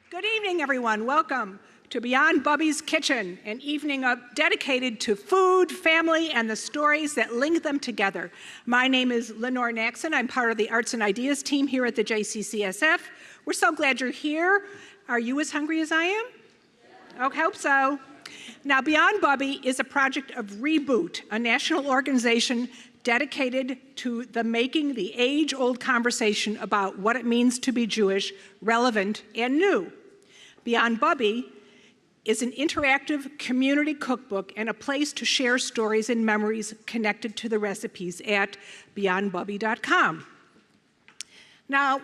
Good evening, everyone. Welcome to Beyond Bubbie's Kitchen, an evening dedicated to food, family, and the stories that link them together. My name is Lenore Naxon. I'm part of the Arts and Ideas team here at the JCCSF. We're so glad you're here. Are you as hungry as I am? I hope so. Now, Beyond Bubbie is a project of Reboot, a national organization dedicated to making the age-old conversation about what it means to be Jewish relevant and new. Beyond Bubbie is an interactive community cookbook and a place to share stories and memories connected to the recipes at beyondbubbie.com. Now,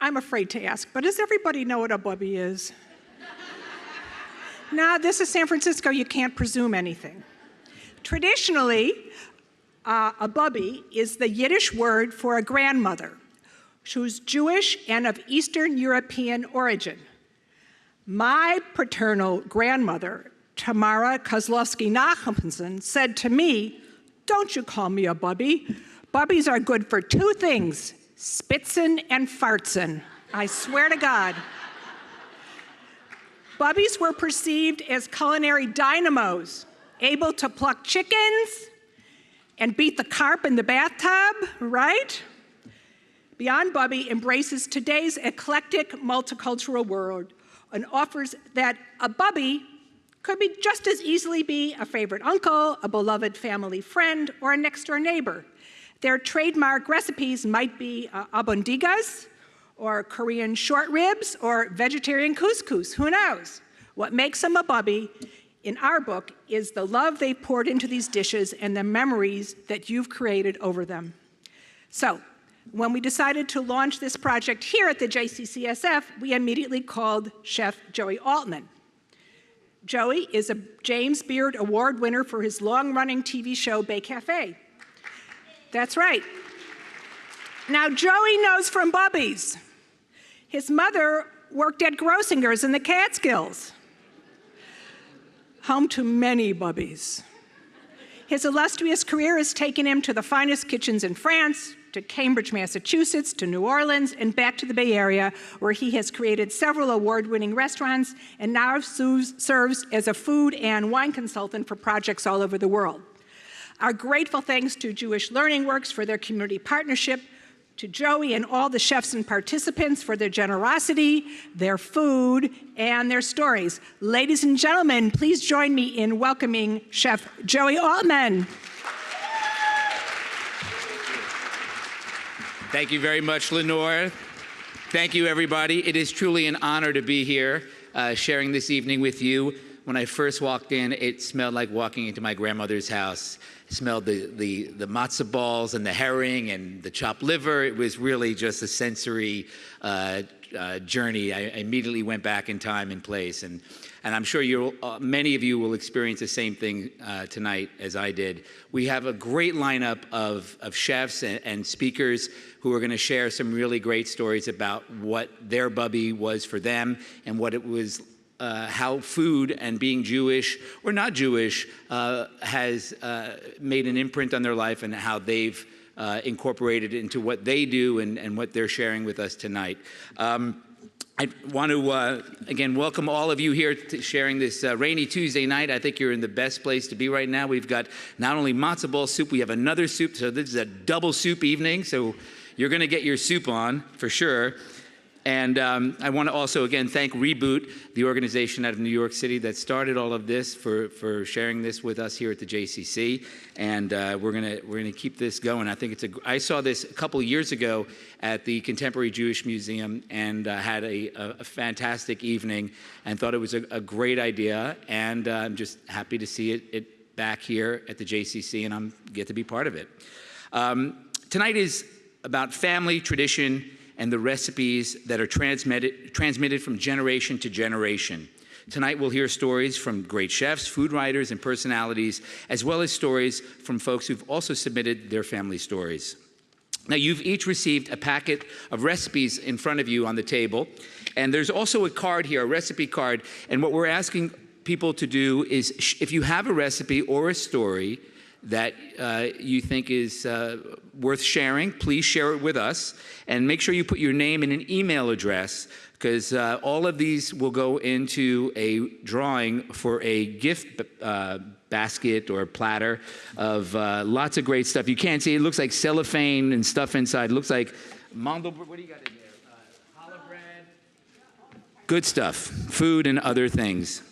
I'm afraid to ask, but does everybody know what a Bubbie is? Now, this is San Francisco, you can't presume anything. Traditionally, a Bubbie is the Yiddish word for a grandmother who's Jewish and of Eastern European origin. My paternal grandmother, Tamara Kozlowski-Nachmanson, said to me, "Don't you call me a Bubbie. Bubbies are good for two things, spitzin' and fartsin'." I swear to God. Bubbies were perceived as culinary dynamos, able to pluck chickens and beat the carp in the bathtub, right? Beyond Bubbie embraces today's eclectic multicultural world and offers that a Bubbie could be just as easily be a favorite uncle, a beloved family friend, or a next-door neighbor. Their trademark recipes might be abondigas, or Korean short ribs, or vegetarian couscous, who knows? What makes them a Bubbie, in our book, is the love they poured into these dishes and the memories that you've created over them. So, when we decided to launch this project here at the JCCSF, we immediately called Chef Joey Altman. Joey is a James Beard Award winner for his long-running TV show, Bay Cafe. That's right. Now, Joey knows from Bubbies. His mother worked at Grossinger's in the Catskills, home to many Bubbies. His illustrious career has taken him to the finest kitchens in France, to Cambridge, Massachusetts, to New Orleans, and back to the Bay Area, where he has created several award-winning restaurants and now serves as a food and wine consultant for projects all over the world. Our grateful thanks to Jewish Learning Works for their community partnership, to Joey and all the chefs and participants for their generosity, their food, and their stories. Ladies and gentlemen, please join me in welcoming Chef Joey Altman. Thank you very much, Lenore. Thank you, everybody. It is truly an honor to be here, sharing this evening with you. When I first walked in, it smelled like walking into my grandmother's house. It smelled the matzo balls and the herring and the chopped liver. It was really just a sensory journey. I immediately went back in time and place. And I'm sure many of you will experience the same thing tonight as I did. We have a great lineup of chefs and speakers who are going to share some really great stories about what their Bubbie was for them and what it was, how food and being Jewish or not Jewish has made an imprint on their life and how they've incorporated it into what they do and what they're sharing with us tonight. I want to, again, welcome all of you here to sharing this rainy Tuesday night. I think you're in the best place to be right now. We've got not only matzo ball soup, we have another soup, so this is a double soup evening, so you're going to get your soup on, for sure. And I want to also, again, thank Reboot, the organization out of New York City that started all of this, for sharing this with us here at the JCC. And we're gonna keep this going. I think I saw this a couple of years ago at the Contemporary Jewish Museum and had a fantastic evening and thought it was a great idea. And I'm just happy to see it back here at the JCC, and I get to be part of it. Tonight is about family, tradition, and the recipes that are transmitted from generation to generation. Tonight we'll hear stories from great chefs, food writers, and personalities, as well as stories from folks who've also submitted their family stories. Now, you've each received a packet of recipes in front of you on the table, and there's also a card here, a recipe card, and what we're asking people to do is, if you have a recipe or a story that you think is worth sharing, please share it with us. And make sure you put your name and an email address, because all of these will go into a drawing for a gift basket or platter of lots of great stuff. You can't see, it looks like cellophane and stuff inside. It looks like mandelbrot. What do you got in there? Challah bread. Good stuff, food and other things.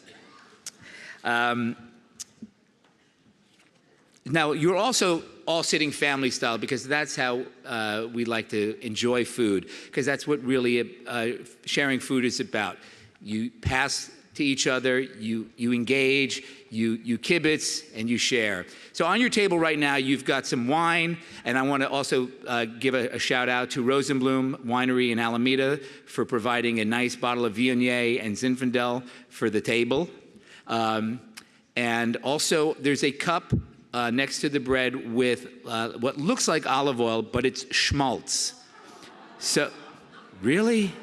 Now, you're also all sitting family style, because that's how we like to enjoy food, because that's what really sharing food is about. You pass to each other, you engage, you kibitz, and you share. So on your table right now, you've got some wine, and I want to also give a shout out to Rosenblum Winery in Alameda for providing a nice bottle of Viognier and Zinfandel for the table. And also, there's a cup next to the bread with what looks like olive oil, but it's schmaltz. So, really?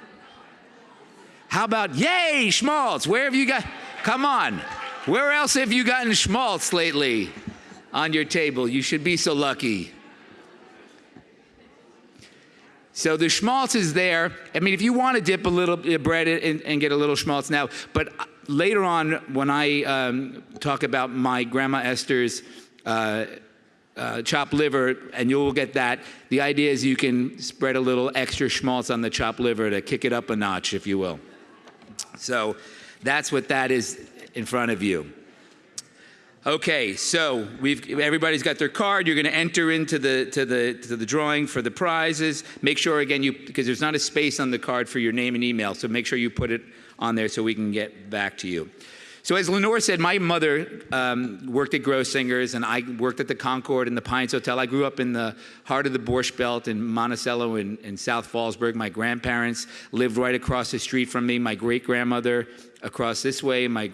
How about, yay, schmaltz? Where have you got, come on. Where else have you gotten schmaltz lately on your table? You should be so lucky. So the schmaltz is there. I mean, if you want to dip a little bread and get a little schmaltz now, but later on when I talk about my Grandma Esther's chopped liver, and you'll get that. The idea is you can spread a little extra schmaltz on the chopped liver to kick it up a notch, if you will. So that's what that is in front of you. Okay, so everybody's got their card. You're going to enter into the drawing for the prizes. Make sure again because there's not a space on the card for your name and email, so make sure you put it on there so we can get back to you. So as Lenore said, my mother worked at Grossinger's, and I worked at the Concord and the Pines Hotel. I grew up in the heart of the Borscht Belt in Monticello in South Fallsburg. My grandparents lived right across the street from me. My great-grandmother across this way, my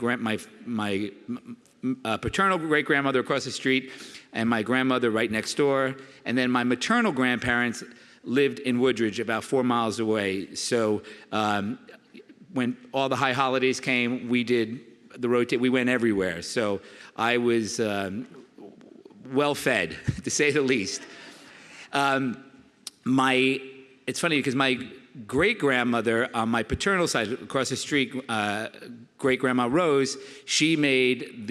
paternal great-grandmother across the street, and my grandmother right next door. And then my maternal grandparents lived in Woodridge, about 4 miles away. So when all the high holidays came, we did the rotate. We went everywhere. So I was well fed, to say the least. It's funny because my great-grandmother on my paternal side, across the street, great-grandma Rose, she made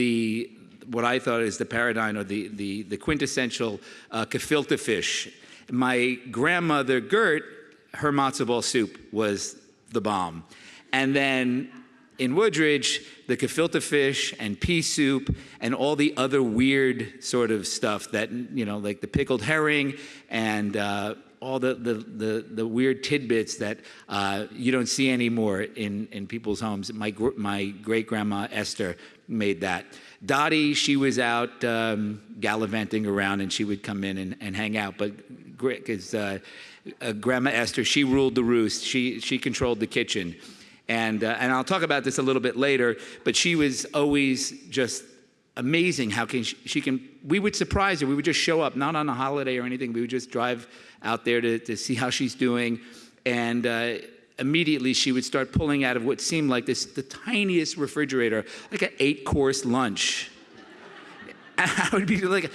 what I thought is the paradigm, or the quintessential gefilte fish. My grandmother Gert, her matzo ball soup was the bomb. And then in Woodridge, the gefilte fish and pea soup and all the other weird sort of stuff that, like the pickled herring and all the weird tidbits that you don't see anymore in people's homes. My great-grandma Esther made that. Dottie, she was out gallivanting around, and she would come in and hang out. But because Grandma Esther, she ruled the roost. She controlled the kitchen. And I'll talk about this a little bit later, but she was always just amazing how she can, we would surprise her. We would just show up, not on a holiday or anything. We would just drive out there to see how she's doing. And immediately she would start pulling out of what seemed like the tiniest refrigerator, like an 8-course lunch. And I would be like,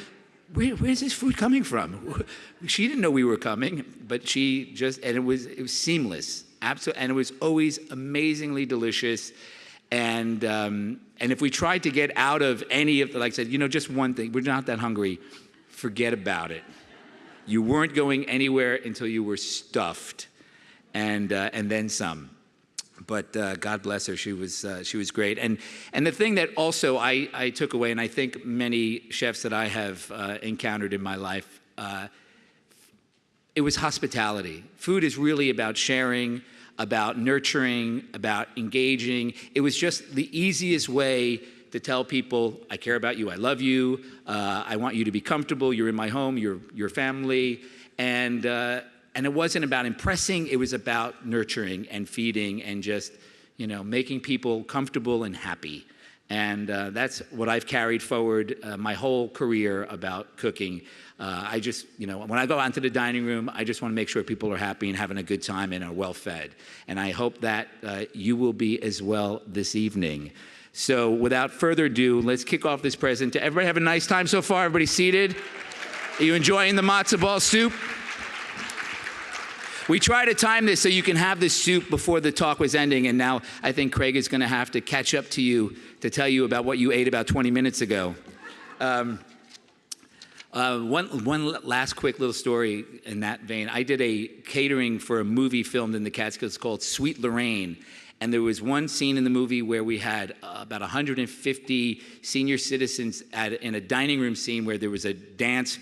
where's this food coming from? She didn't know we were coming, but she just, and it was seamless. Absolutely, and it was always amazingly delicious. And if we tried to get out of any of, like I said, just one thing, we're not that hungry, forget about it. You weren't going anywhere until you were stuffed, and then some. But God bless her, she was great. And the thing that also I took away, and I think many chefs that I have encountered in my life, it was hospitality. Food is really about sharing, about nurturing, about engaging. It was just the easiest way to tell people, I care about you, I love you, I want you to be comfortable, you're in my home, you're your family. And it wasn't about impressing, it was about nurturing and feeding and just, making people comfortable and happy. And that's what I've carried forward my whole career about cooking. I just, when I go out into the dining room, I just want to make sure people are happy and having a good time and are well fed. And I hope that you will be as well this evening. So without further ado, let's kick off this present. Everybody have a nice time so far? Everybody seated? Are you enjoying the matzo ball soup? We try to time this so you can have the soup before the talk was ending, and now I think Craig is going to have to catch up to you to tell you about what you ate about 20 minutes ago. One last quick little story in that vein. I did a catering for a movie filmed in the Catskills called Sweet Lorraine. And there was one scene in the movie where we had about 150 senior citizens in a dining room scene where there was a dance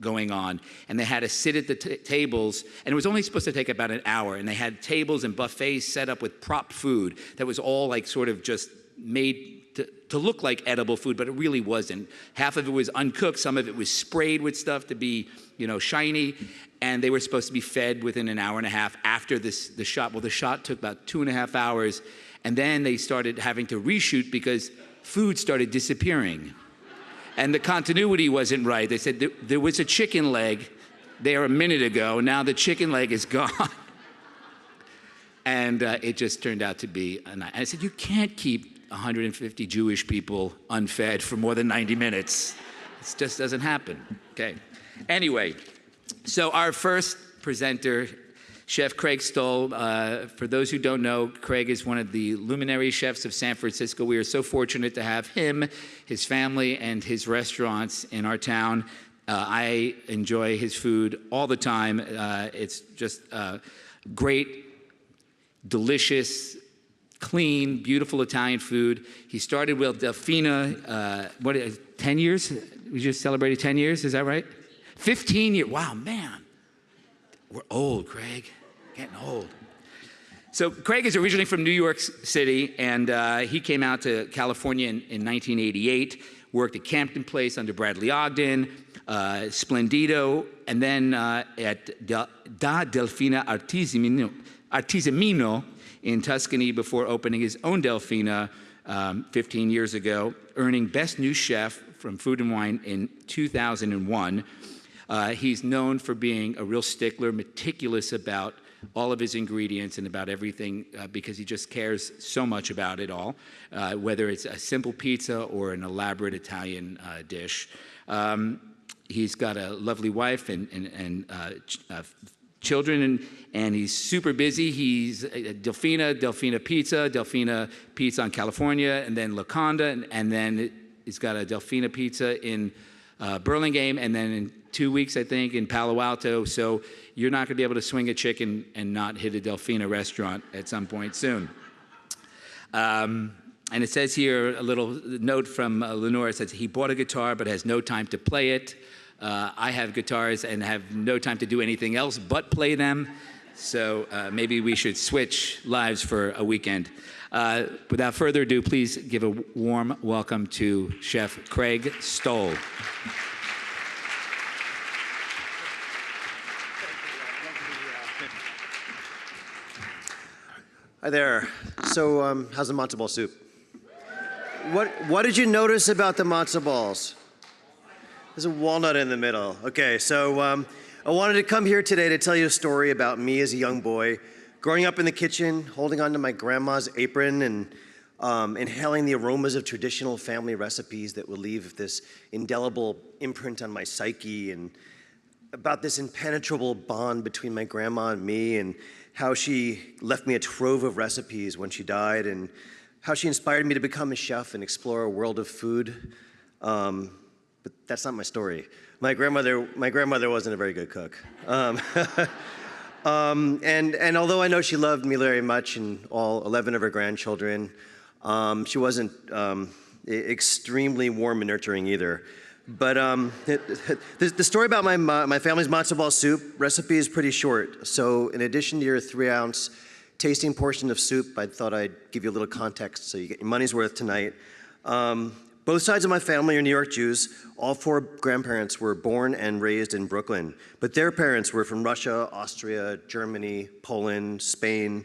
going on, and they had to sit at the tables, and it was only supposed to take about an hour, and they had tables and buffets set up with prop food that was all like sort of just made to look like edible food, but it really wasn't. Half of it was uncooked, some of it was sprayed with stuff to be, shiny, and they were supposed to be fed within an hour and a half after the shot. Well, the shot took about 2.5 hours, and then they started having to reshoot because food started disappearing. And the continuity wasn't right. They said there was a chicken leg there a minute ago. Now the chicken leg is gone. And it just turned out to be a night. I said, you can't keep 150 Jewish people unfed for more than 90 minutes. It just doesn't happen. Okay. Anyway, so our first presenter, Chef Craig Stoll. For those who don't know, Craig is one of the luminary chefs of San Francisco. We are so fortunate to have him, his family, and his restaurants in our town. I enjoy his food all the time. It's just great, delicious, clean, beautiful Italian food. He started with Delfina, 10 years? We just celebrated 10 years, is that right? 15 years, wow, man. We're old, Craig, getting old. So Craig is originally from New York City, and he came out to California in 1988, worked at Campton Place under Bradley Ogden, Splendido, and then at Da Delfina Artisamino in Tuscany before opening his own Delfina 15 years ago, earning Best New Chef from Food and Wine in 2001. He's known for being a real stickler, meticulous about all of his ingredients and about everything because he just cares so much about it all, whether it's a simple pizza or an elaborate Italian dish. He's got a lovely wife and children, and he's super busy. He's Delfina Pizza in California, and then La Conda, and then he's got a Delfina Pizza in Burlingame, and then in 2 weeks, I think, in Palo Alto. So you're not going to be able to swing a chicken and not hit a Delfina restaurant at some point soon. And it says here, a little note from Lenore, it says, he bought a guitar but has no time to play it. I have guitars and have no time to do anything else but play them. So maybe we should switch lives for a weekend. Without further ado, please give a warm welcome to Chef Craig Stoll. Hi there. So, how's the matzo ball soup? What did you notice about the matzo balls? There's a walnut in the middle. Okay, so I wanted to come here today to tell you a story about me as a young boy, growing up in the kitchen, holding onto my grandma's apron and inhaling the aromas of traditional family recipes that would leave this indelible imprint on my psyche, and about this impenetrable bond between my grandma and me, and how she left me a trove of recipes when she died, and how she inspired me to become a chef and explore a world of food. But that's not my story. My grandmother wasn't a very good cook. And although I know she loved me very much and all 11 of her grandchildren, she wasn't extremely warm and nurturing either. But the story about my family's matzo ball soup recipe is pretty short. So in addition to your 3-ounce tasting portion of soup, I thought I'd give you a little context so you get your money's worth tonight. Both sides of my family are New York Jews. All 4 grandparents were born and raised in Brooklyn, but their parents were from Russia, Austria, Germany, Poland, Spain.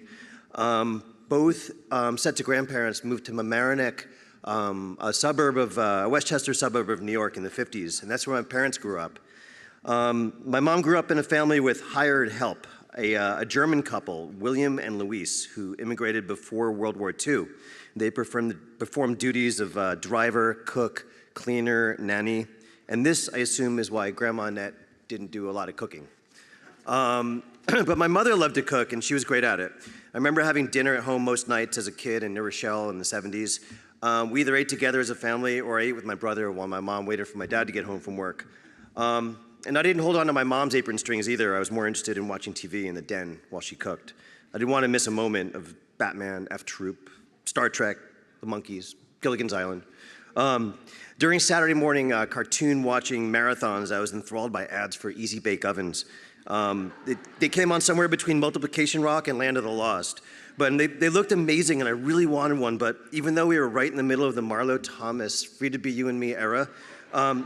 Both sets of grandparents moved to Mamaroneck, a suburb of, Westchester suburb of New York in the 50s, and that's where my parents grew up. My mom grew up in a family with hired help. a German couple, William and Louise, who immigrated before World War II. They performed duties of driver, cook, cleaner, nanny, and this, I assume, is why Grandma Annette didn't do a lot of cooking. But my mother loved to cook, and she was great at it. I remember having dinner at home most nights as a kid in New Rochelle in the 70s. We either ate together as a family or I ate with my brother while my mom waited for my dad to get home from work. And I didn't hold on to my mom's apron strings either. I was more interested in watching TV in the den while she cooked. I didn't want to miss a moment of Batman, F Troop, Star Trek, The Monkees, Gilligan's Island. During Saturday morning cartoon watching marathons, I was enthralled by ads for Easy Bake Ovens. They came on somewhere between Multiplication Rock and Land of the Lost. But they looked amazing, and I really wanted one. But even though we were right in the middle of the Marlo Thomas, Free to Be You and Me era, I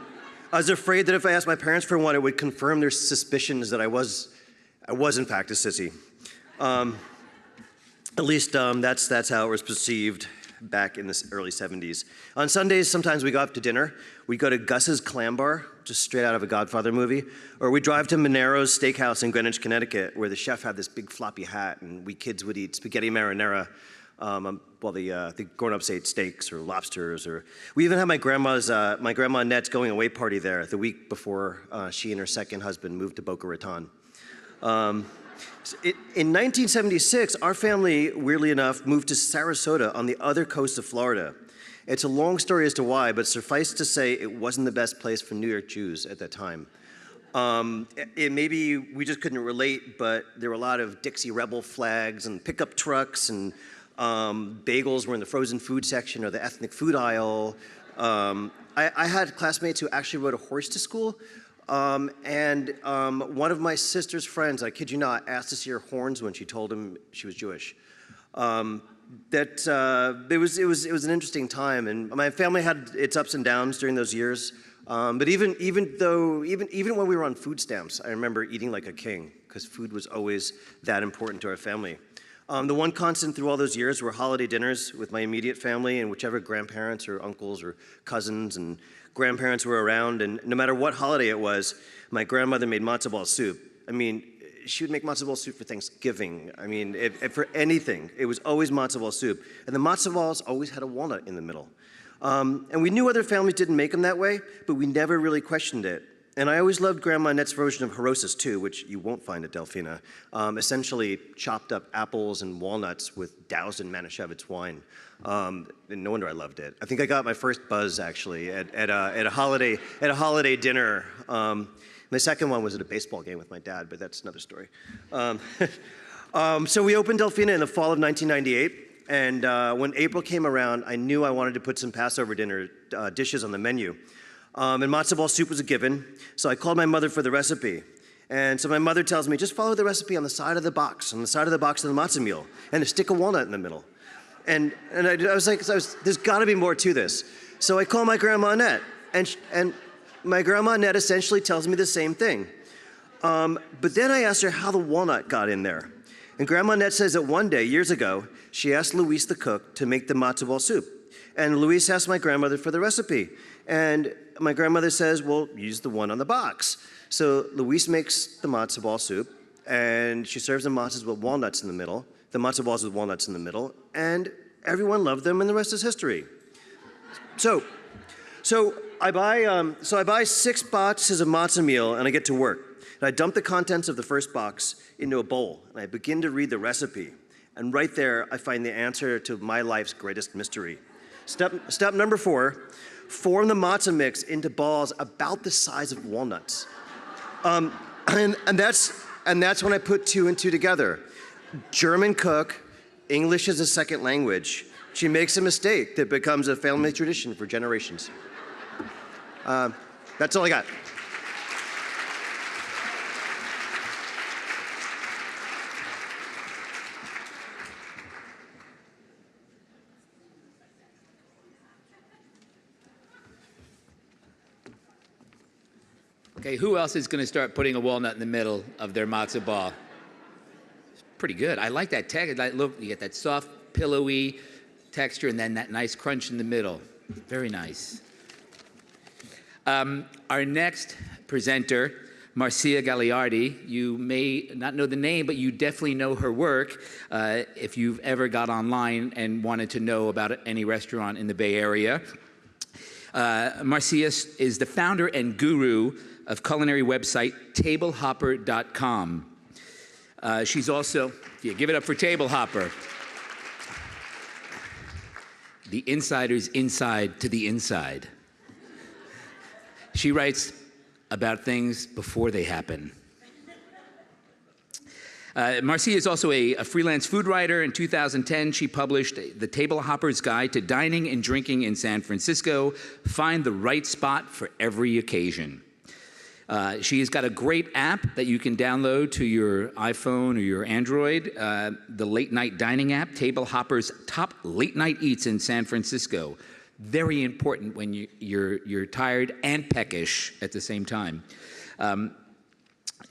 was afraid that if I asked my parents for one, it would confirm their suspicions that I was in fact a sissy. At least that's how it was perceived back in the early 70s. On Sundays, sometimes we go out to dinner. We go to Gus's Clam Bar, just straight out of a Godfather movie, or we drive to Monero's Steakhouse in Greenwich, Connecticut, where the chef had this big floppy hat, and we kids would eat spaghetti marinara while the grown-ups ate steaks or lobsters. Or we even had my grandma Annette's going away party there the week before she and her second husband moved to Boca Raton. In 1976, our family, weirdly enough, moved to Sarasota on the other coast of Florida. It's a long story as to why, but suffice to say it wasn't the best place for New York Jews at that time. Maybe we just couldn't relate, but there were a lot of Dixie Rebel flags and pickup trucks, and bagels were in the frozen food section or the ethnic food aisle. I had classmates who actually rode a horse to school. And one of my sister's friends, I kid you not, asked to see her horns when she told him she was Jewish. It was an interesting time, and my family had its ups and downs during those years. But even when we were on food stamps, I remember eating like a king because food was always that important to our family. The one constant through all those years were holiday dinners with my immediate family and whichever grandparents or uncles or cousins and grandparents were around. And no matter what holiday it was, my grandmother made matzo ball soup. I mean, she would make matzo ball soup for Thanksgiving. I mean, for anything, it was always matzo ball soup. And the matzo balls always had a walnut in the middle. And we knew other families didn't make them that way, but we never really questioned it. And I always loved Grandma Annette's version of Harosis too, which you won't find at Delfina. Essentially chopped up apples and walnuts doused in Manischewitz wine. And no wonder I loved it. I think I got my first buzz actually at a holiday dinner. My second one was at a baseball game with my dad, but that's another story. So we opened Delfina in the fall of 1998, and when April came around, I knew I wanted to put some Passover dinner dishes on the menu. And matzo ball soup was a given, so I called my mother for the recipe. And so my mother tells me, just follow the recipe on the side of the box, of the matzah meal, and stick a walnut in the middle. And I was like, there's got to be more to this. So I call my Grandma Annette, and my Grandma Annette essentially tells me the same thing. But then I asked her how the walnut got in there. And Grandma Annette says that one day, years ago, she asked Louise the cook to make the matzo ball soup. And Louise asked my grandmother for the recipe. And my grandmother says, well, use the one on the box. So Louise makes the matzo ball soup, and she serves the matzos with walnuts in the middle, the matzo balls with walnuts in the middle, and everyone loved them, and the rest is history. So I buy 6 boxes of matzah meal, and I get to work. And I dump the contents of the first box into a bowl, and I begin to read the recipe. And right there, I find the answer to my life's greatest mystery. Step number 4, form the matzah mix into balls about the size of walnuts. And that's when I put 2 and 2 together. German cook, English as a second language. She makes a mistake that becomes a family tradition for generations. That's all I got. Okay, who else is going to start putting a walnut in the middle of their matzo ball? It's pretty good. I like that texture. Look, you get that soft, pillowy texture, and then that nice crunch in the middle. Very nice. Our next presenter Marcia Gagliardi. You may not know the name, but you definitely know her work if you've ever got online and wanted to know about any restaurant in the Bay Area. Marcia is the founder and guru of culinary website tablehopper.com. She's also, give it up for Table Hopper. The insider's inside to the inside. She writes about things before they happen. Marcia is also a freelance food writer. In 2010, she published The Table Hopper's Guide to Dining and Drinking in San Francisco. Find the right spot for every occasion. She has got a great app that you can download to your iPhone or your Android, the late night dining app, Table Hopper's Top Late Night Eats in San Francisco. Very important when you're tired and peckish at the same time.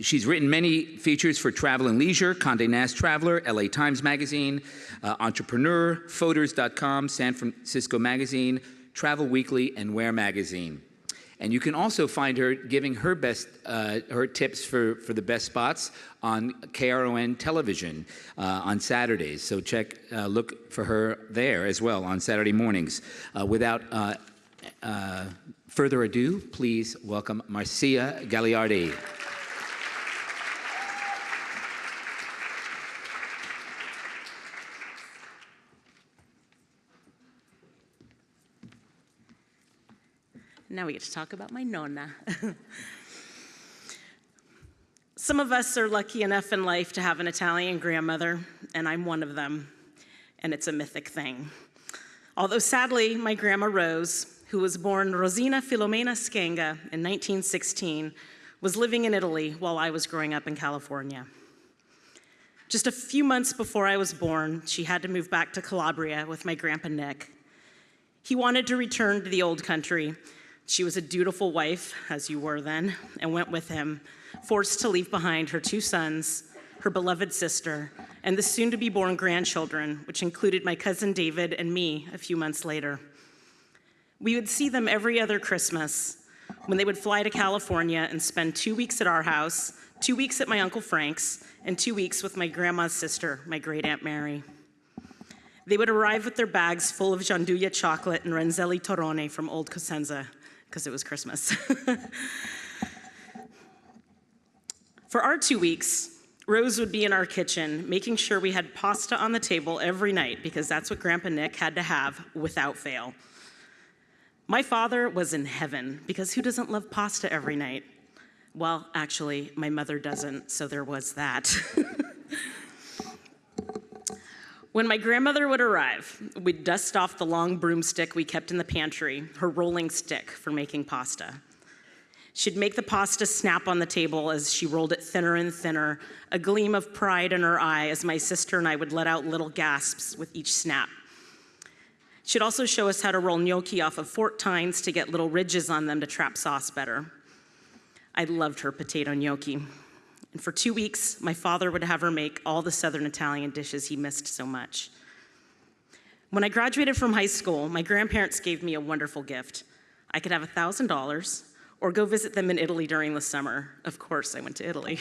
She's written many features for Travel and Leisure, Condé Nast Traveler, LA Times Magazine, Entrepreneur, Photers.com, San Francisco Magazine, Travel Weekly, and Wear Magazine. And you can also find her giving her her tips for the best spots on KRON television on Saturdays. So look for her there as well on Saturday mornings. Without further ado, please welcome Marcia Gagliardi. Now we get to talk about my nonna. Some of us are lucky enough in life to have an Italian grandmother, and I'm one of them, and it's a mythic thing. Although sadly, my grandma Rose, who was born Rosina Filomena Scenga in 1916, was living in Italy while I was growing up in California. Just a few months before I was born, she had to move back to Calabria with my grandpa Nick. He wanted to return to the old country. She was a dutiful wife, as you were then, and went with him, forced to leave behind her 2 sons, her beloved sister, and the soon-to-be-born grandchildren, which included my cousin David and me a few months later. We would see them every other Christmas, when they would fly to California and spend 2 weeks at our house, 2 weeks at my Uncle Frank's, and 2 weeks with my grandma's sister, my great-aunt Mary. They would arrive with their bags full of gianduja chocolate and Renzelli Torrone from Old Cosenza, because it was Christmas. For our 2 weeks, Rose would be in our kitchen, making sure we had pasta on the table every night, because that's what Grandpa Nick had to have without fail. My father was in heaven, because who doesn't love pasta every night? Well, actually, my mother doesn't, so there was that. When my grandmother would arrive, we'd dust off the long broomstick we kept in the pantry, her rolling stick for making pasta. She'd make the pasta snap on the table as she rolled it thinner and thinner, a gleam of pride in her eye as my sister and I would let out little gasps with each snap. She'd also show us how to roll gnocchi off of fork tines to get little ridges on them to trap sauce better. I loved her potato gnocchi. And for 2 weeks, my father would have her make all the Southern Italian dishes he missed so much. When I graduated from high school, my grandparents gave me a wonderful gift. I could have $1,000 or go visit them in Italy during the summer. Of course, I went to Italy.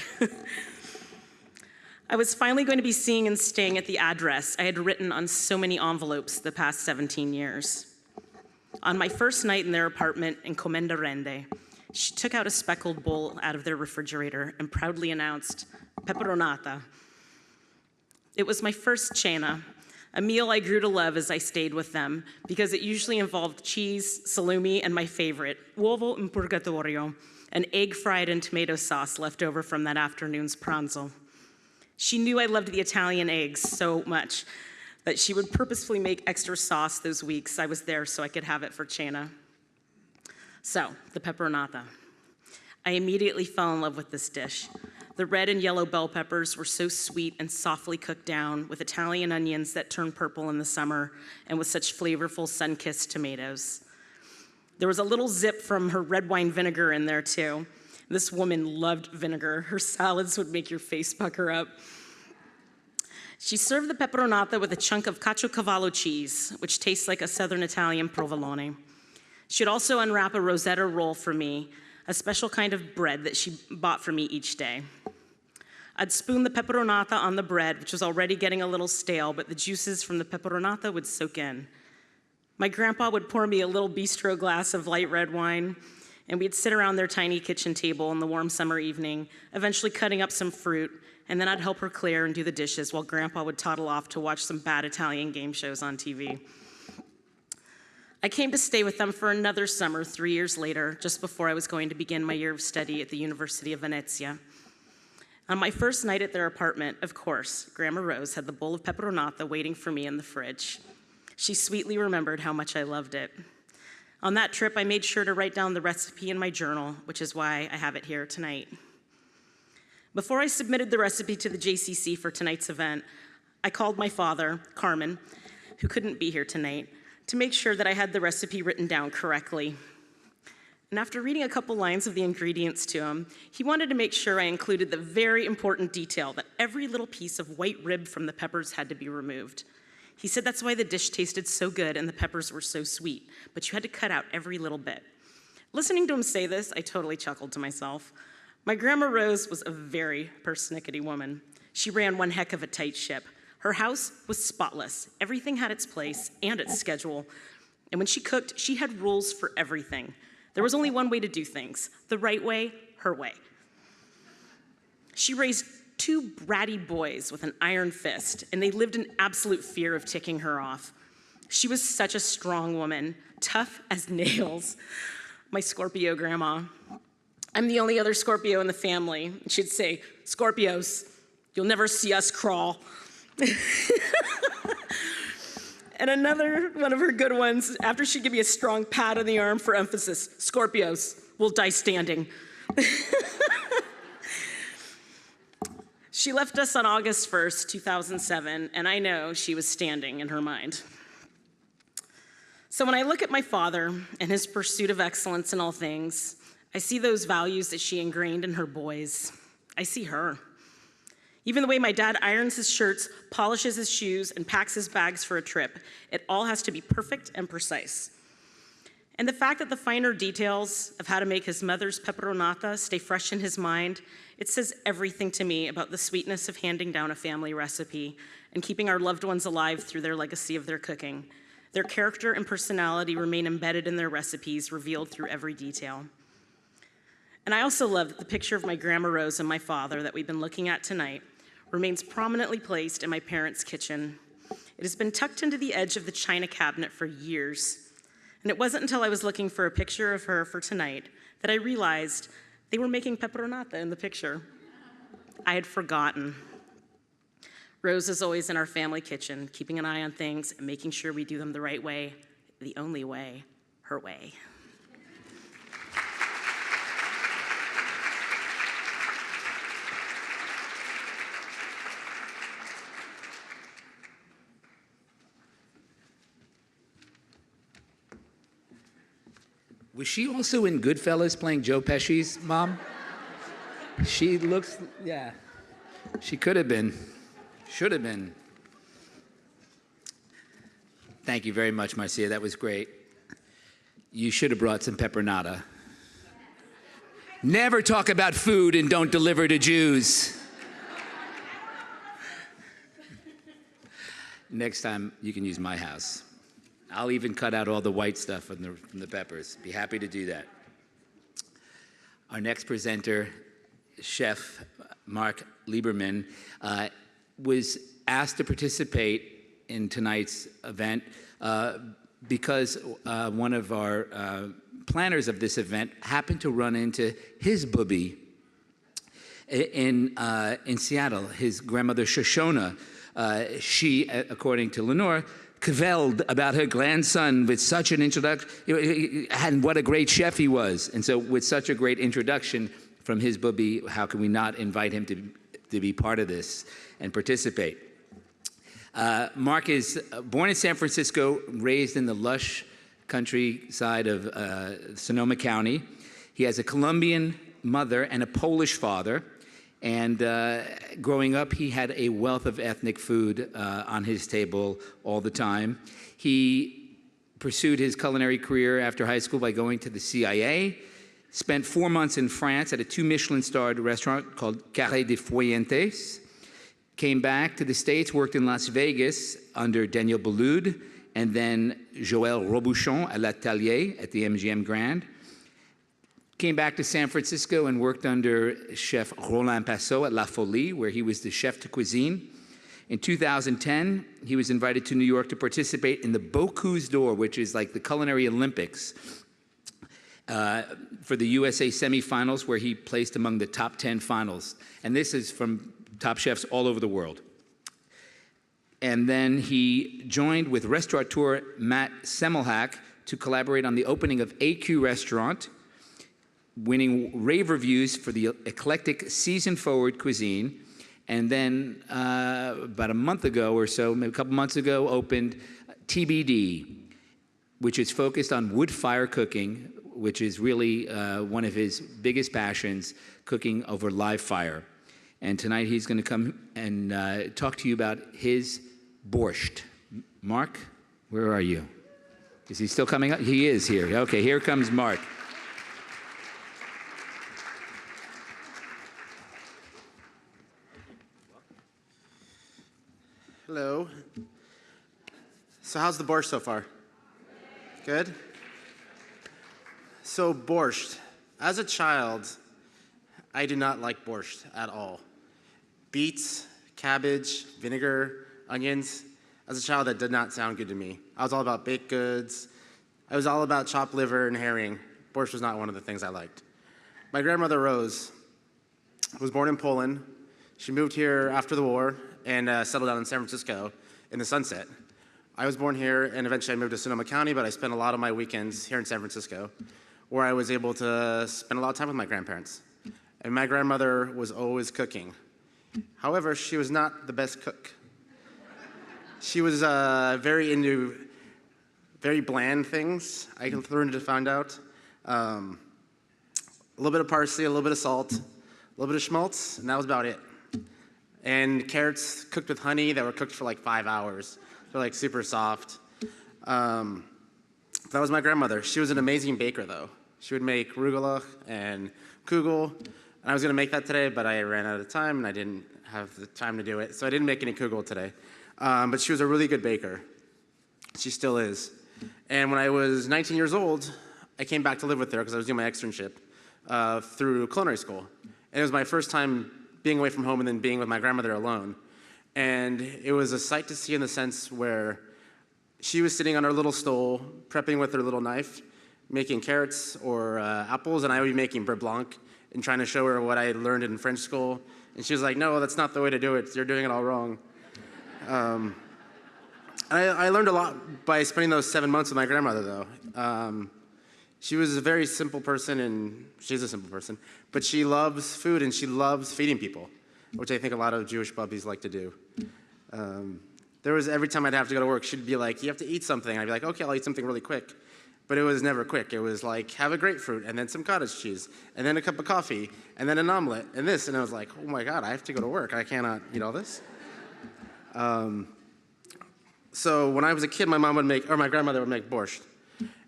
I was finally going to be seeing and staying at the address I had written on so many envelopes the past 17 years. On my first night in their apartment in Comenda Rende, she took out a speckled bowl out of their refrigerator and proudly announced, "Peperonata." It was my first cena, a meal I grew to love as I stayed with them, because it usually involved cheese, salumi, and my favorite, uovo in purgatorio, an egg fried in tomato sauce left over from that afternoon's pranzo. She knew I loved the Italian eggs so much that she would purposefully make extra sauce those weeks I was there so I could have it for cena. So, the peperonata. I immediately fell in love with this dish. The red and yellow bell peppers were so sweet and softly cooked down with Italian onions that turn purple in the summer and with such flavorful sun-kissed tomatoes. There was a little zip from her red wine vinegar in there too. This woman loved vinegar. Her salads would make your face pucker up. She served the peperonata with a chunk of caciocavallo cheese, which tastes like a Southern Italian provolone. She'd also unwrap a Rosetta roll for me, a special kind of bread that she bought for me each day. I'd spoon the peperonata on the bread, which was already getting a little stale, but the juices from the peperonata would soak in. My grandpa would pour me a little bistro glass of light red wine, and we'd sit around their tiny kitchen table in the warm summer evening, eventually cutting up some fruit, and then I'd help her clear and do the dishes while Grandpa would toddle off to watch some bad Italian game shows on TV. I came to stay with them for another summer 3 years later, just before I was going to begin my year of study at the University of Venezia. On my first night at their apartment, of course, Grandma Rose had the bowl of peperonata waiting for me in the fridge. She sweetly remembered how much I loved it. On that trip, I made sure to write down the recipe in my journal, which is why I have it here tonight. Before I submitted the recipe to the JCC for tonight's event, I called my father, Carmen, who couldn't be here tonight, to make sure that I had the recipe written down correctly. And after reading a couple lines of the ingredients to him, he wanted to make sure I included the very important detail that every little piece of white rib from the peppers had to be removed. He said that's why the dish tasted so good and the peppers were so sweet, but you had to cut out every little bit. Listening to him say this, I totally chuckled to myself. My Grandma Rose was a very persnickety woman. She ran one heck of a tight ship. Her house was spotless. Everything had its place and its schedule. And when she cooked, she had rules for everything. There was only one way to do things, the right way, her way. She raised 2 bratty boys with an iron fist, and they lived in absolute fear of ticking her off. She was such a strong woman, tough as nails. My Scorpio grandma. I'm the only other Scorpio in the family. She'd say, "Scorpios, you'll never see us crawl." And another one of her good ones, after she'd give me a strong pat on the arm for emphasis, "Scorpios, we'll die standing." She left us on August 1st, 2007, and I know she was standing in her mind. So when I look at my father and his pursuit of excellence in all things, I see those values that she ingrained in her boys. I see her. Even the way my dad irons his shirts, polishes his shoes, and packs his bags for a trip, it all has to be perfect and precise. And the fact that the finer details of how to make his mother's peperonata stay fresh in his mind, it says everything to me about the sweetness of handing down a family recipe and keeping our loved ones alive through their legacy of their cooking. Their character and personality remain embedded in their recipes, revealed through every detail. And I also love that the picture of my Grandma Rose and my father that we've been looking at tonight remains prominently placed in my parents' kitchen. It has been tucked into the edge of the china cabinet for years. And it wasn't until I was looking for a picture of her for tonight that I realized they were making peperonata in the picture. I had forgotten. Rose is always in our family kitchen, keeping an eye on things and making sure we do them the right way, the only way, her way. Was she also in Goodfellas playing Joe Pesci's mom? She looks, yeah. She could have been, should have been. Thank you very much, Marcia. That was great. You should have brought some peperonata. Never talk about food and don't deliver to Jews. Next time, you can use my house. I'll even cut out all the white stuff from the peppers. Be happy to do that. Our next presenter, Chef Mark Lieberman, was asked to participate in tonight's event because one of our planners of this event happened to run into his Bubbie in Seattle, his grandmother Shoshona. She, according to Lenore, cavilled about her grandson with such an introduction, and what a great chef he was. And so with such a great introduction from his Bubbie, how can we not invite him to be part of this and participate? Mark is born in San Francisco, raised in the lush countryside of Sonoma County. He has a Colombian mother and a Polish father. And growing up, he had a wealth of ethnic food on his table all the time. He pursued his culinary career after high school by going to the CIA. Spent 4 months in France at a 2 Michelin-starred restaurant called Carré des Foyentes. Came back to the States, worked in Las Vegas under Daniel Boulud, and then Joël Robuchon at L'Atelier at the MGM Grand. Came back to San Francisco and worked under chef Roland Passot at La Folie, where he was the chef de cuisine. In 2010, he was invited to New York to participate in the Bocuse d'Or, which is like the Culinary Olympics, for the USA semifinals, where he placed among the top 10 finals. And this is from top chefs all over the world. And then he joined with restaurateur Matt Semmelhack to collaborate on the opening of AQ Restaurant, winning rave reviews for the eclectic season-forward cuisine. And then about a month ago or so, maybe a couple months ago, opened TBD, which is focused on wood fire cooking, which is really one of his biggest passions, cooking over live fire. And tonight he's going to come and talk to you about his borscht. Mark, where are you? Is he still coming up? He is here. Okay, here comes Mark. Hello. So how's the borscht so far? Good? So borscht. As a child, I did not like borscht at all. Beets, cabbage, vinegar, onions. As a child, that did not sound good to me. I was all about baked goods. I was all about chopped liver and herring. Borscht was not one of the things I liked. My grandmother Rose was born in Poland. She moved here after the war and settled down in San Francisco in the Sunset. I was born here, and eventually I moved to Sonoma County, but I spent a lot of my weekends here in San Francisco, where I was able to spend a lot of time with my grandparents. And my grandmother was always cooking. However, she was not the best cook. She was very into very bland things, I learned to find out. A little bit of parsley, a little bit of salt, a little bit of schmaltz, and that was about it. And carrots cooked with honey that were cooked for like 5 hours. They're like super soft. That was my grandmother. She was an amazing baker though. She would make rugula and kugel. And I was gonna make that today, but I ran out of time and I didn't have the time to do it. So I didn't make any kugel today. But she was a really good baker. She still is. And when I was 19 years old, I came back to live with her because I was doing my externship through culinary school. And it was my first time being away from home and then being with my grandmother alone. And it was a sight to see in the sense where she was sitting on her little stool, prepping with her little knife, making carrots or apples, and I would be making beurre blanc and trying to show her what I learned in French school. And she was like, no, that's not the way to do it. You're doing it all wrong. And I learned a lot by spending those 7 months with my grandmother, though. She was a very simple person, and she's a simple person, but she loves food and she loves feeding people, which I think a lot of Jewish bubbies like to do. There was every time I'd have to go to work, she'd be like, you have to eat something. I'd be like, okay, I'll eat something really quick. But it was never quick. It was like, have a grapefruit, and then some cottage cheese, and then a cup of coffee, and then an omelet, and this. And I was like, oh my God, I have to go to work. I cannot eat all this. So when I was a kid, my grandmother would make borscht.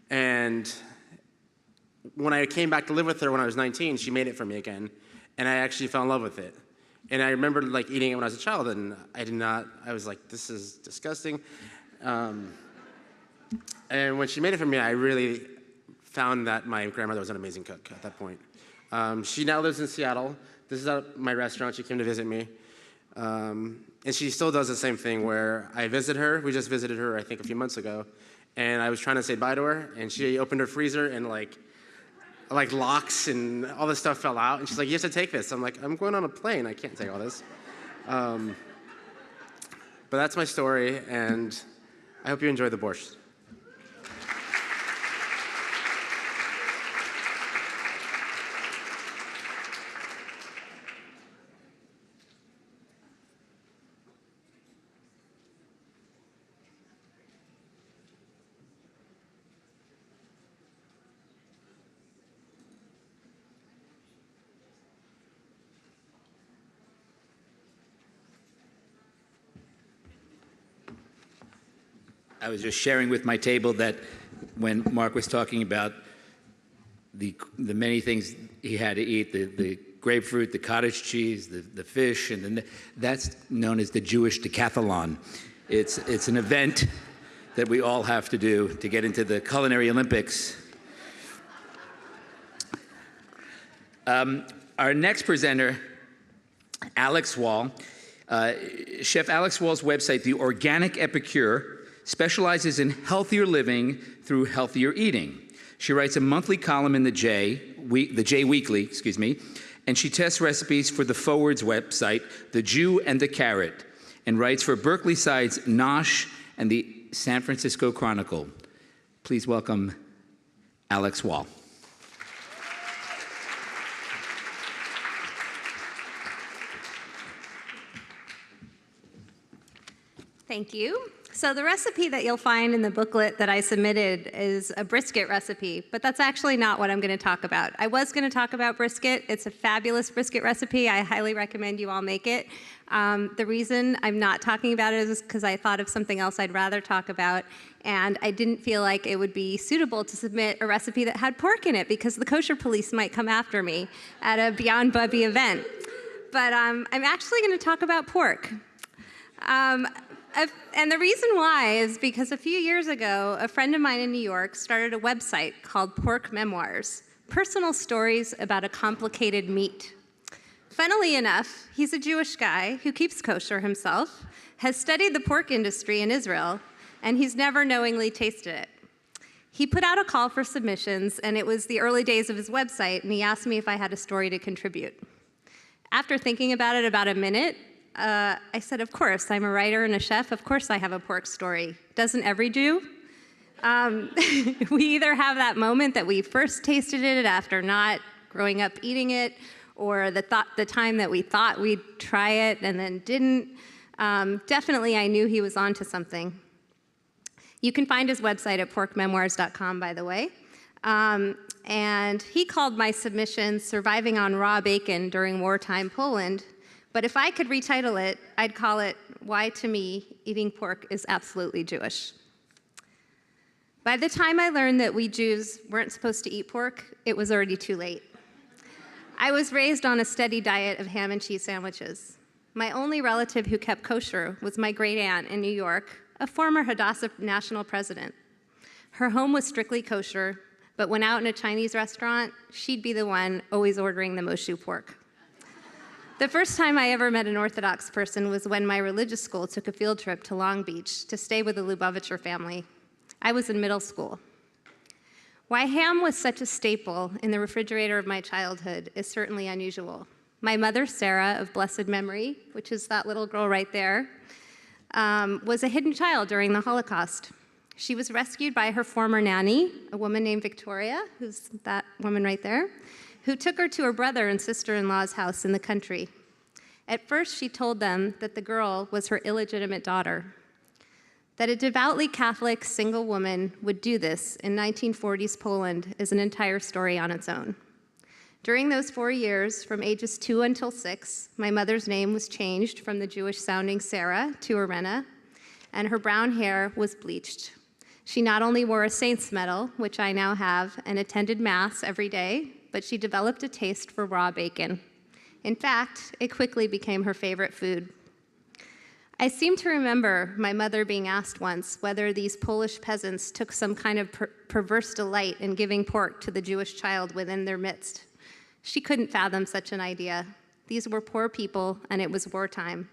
And when I came back to live with her when I was 19, she made it for me again, and I actually fell in love with it. And I remember like eating it when I was a child, and I was like, this is disgusting. And when she made it for me, I really found that my grandmother was an amazing cook at that point. She now lives in Seattle. This is at my restaurant. She came to visit me. And she still does the same thing where I visit her. We just visited her, I think, a few months ago. And I was trying to say bye to her, and she opened her freezer, and like locks and all this stuff fell out. And she's like, you have to take this. I'm like, I'm going on a plane. I can't take all this. But that's my story, and I hope you enjoy the borscht. I was just sharing with my table that when Mark was talking about the many things he had to eat, the grapefruit, the cottage cheese, the fish, and then that's known as the Jewish decathlon. It's an event that we all have to do to get into the Culinary Olympics. Our next presenter, Alex Wall. Chef Alex Wall's website, The Organic Epicure, specializes in healthier living through healthier eating. She writes a monthly column in the J Weekly, and she tests recipes for the Forward's website, The Jew and the Carrot, and writes for Berkeley Side's Nosh and the San Francisco Chronicle. Please welcome Alex Wall. Thank you. So the recipe that you'll find in the booklet that I submitted is a brisket recipe, but that's actually not what I'm going to talk about. I was going to talk about brisket. It's a fabulous brisket recipe. I highly recommend you all make it. The reason I'm not talking about it is because I thought of something else I'd rather talk about, and I didn't feel like it would be suitable to submit a recipe that had pork in it because the kosher police might come after me at a Beyond Bubbie event. But I'm actually going to talk about pork. And the reason why is because a few years ago, a friend of mine in New York started a website called Pork Memoirs, personal stories about a complicated meat. Funnily enough, he's a Jewish guy who keeps kosher himself, has studied the pork industry in Israel, and he's never knowingly tasted it. He put out a call for submissions, and it was the early days of his website, and he asked me if I had a story to contribute. After thinking about it about a minute, I said, of course, I'm a writer and a chef. Of course I have a pork story. Doesn't every Jew? We either have that moment that we first tasted it after not growing up eating it, or the time that we thought we'd try it and then didn't. Definitely, I knew he was onto something. You can find his website at porkmemoirs.com, by the way. And he called my submission Surviving on Raw Bacon During Wartime Poland. But if I could retitle it, I'd call it Why to Me Eating Pork is Absolutely Jewish. By the time I learned that we Jews weren't supposed to eat pork, it was already too late. I was raised on a steady diet of ham and cheese sandwiches. My only relative who kept kosher was my great aunt in New York, a former Hadassah national president. Her home was strictly kosher, but when out in a Chinese restaurant, she'd be the one always ordering the most pork. The first time I ever met an Orthodox person was when my religious school took a field trip to Long Beach to stay with the Lubavitcher family. I was in middle school. Why ham was such a staple in the refrigerator of my childhood is certainly unusual. My mother, Sarah, of blessed memory, which is that little girl right there, was a hidden child during the Holocaust. She was rescued by her former nanny, a woman named Victoria, who's that woman right there, who took her to her brother and sister-in-law's house in the country. At first, she told them that the girl was her illegitimate daughter. That a devoutly Catholic single woman would do this in 1940s Poland is an entire story on its own. During those 4 years, from ages 2 until 6, my mother's name was changed from the Jewish-sounding Sarah to Irena, and her brown hair was bleached. She not only wore a saint's medal, which I now have, and attended Mass every day, but she developed a taste for raw bacon. In fact, it quickly became her favorite food. I seem to remember my mother being asked once whether these Polish peasants took some kind of perverse delight in giving pork to the Jewish child within their midst. She couldn't fathom such an idea. These were poor people, and it was wartime.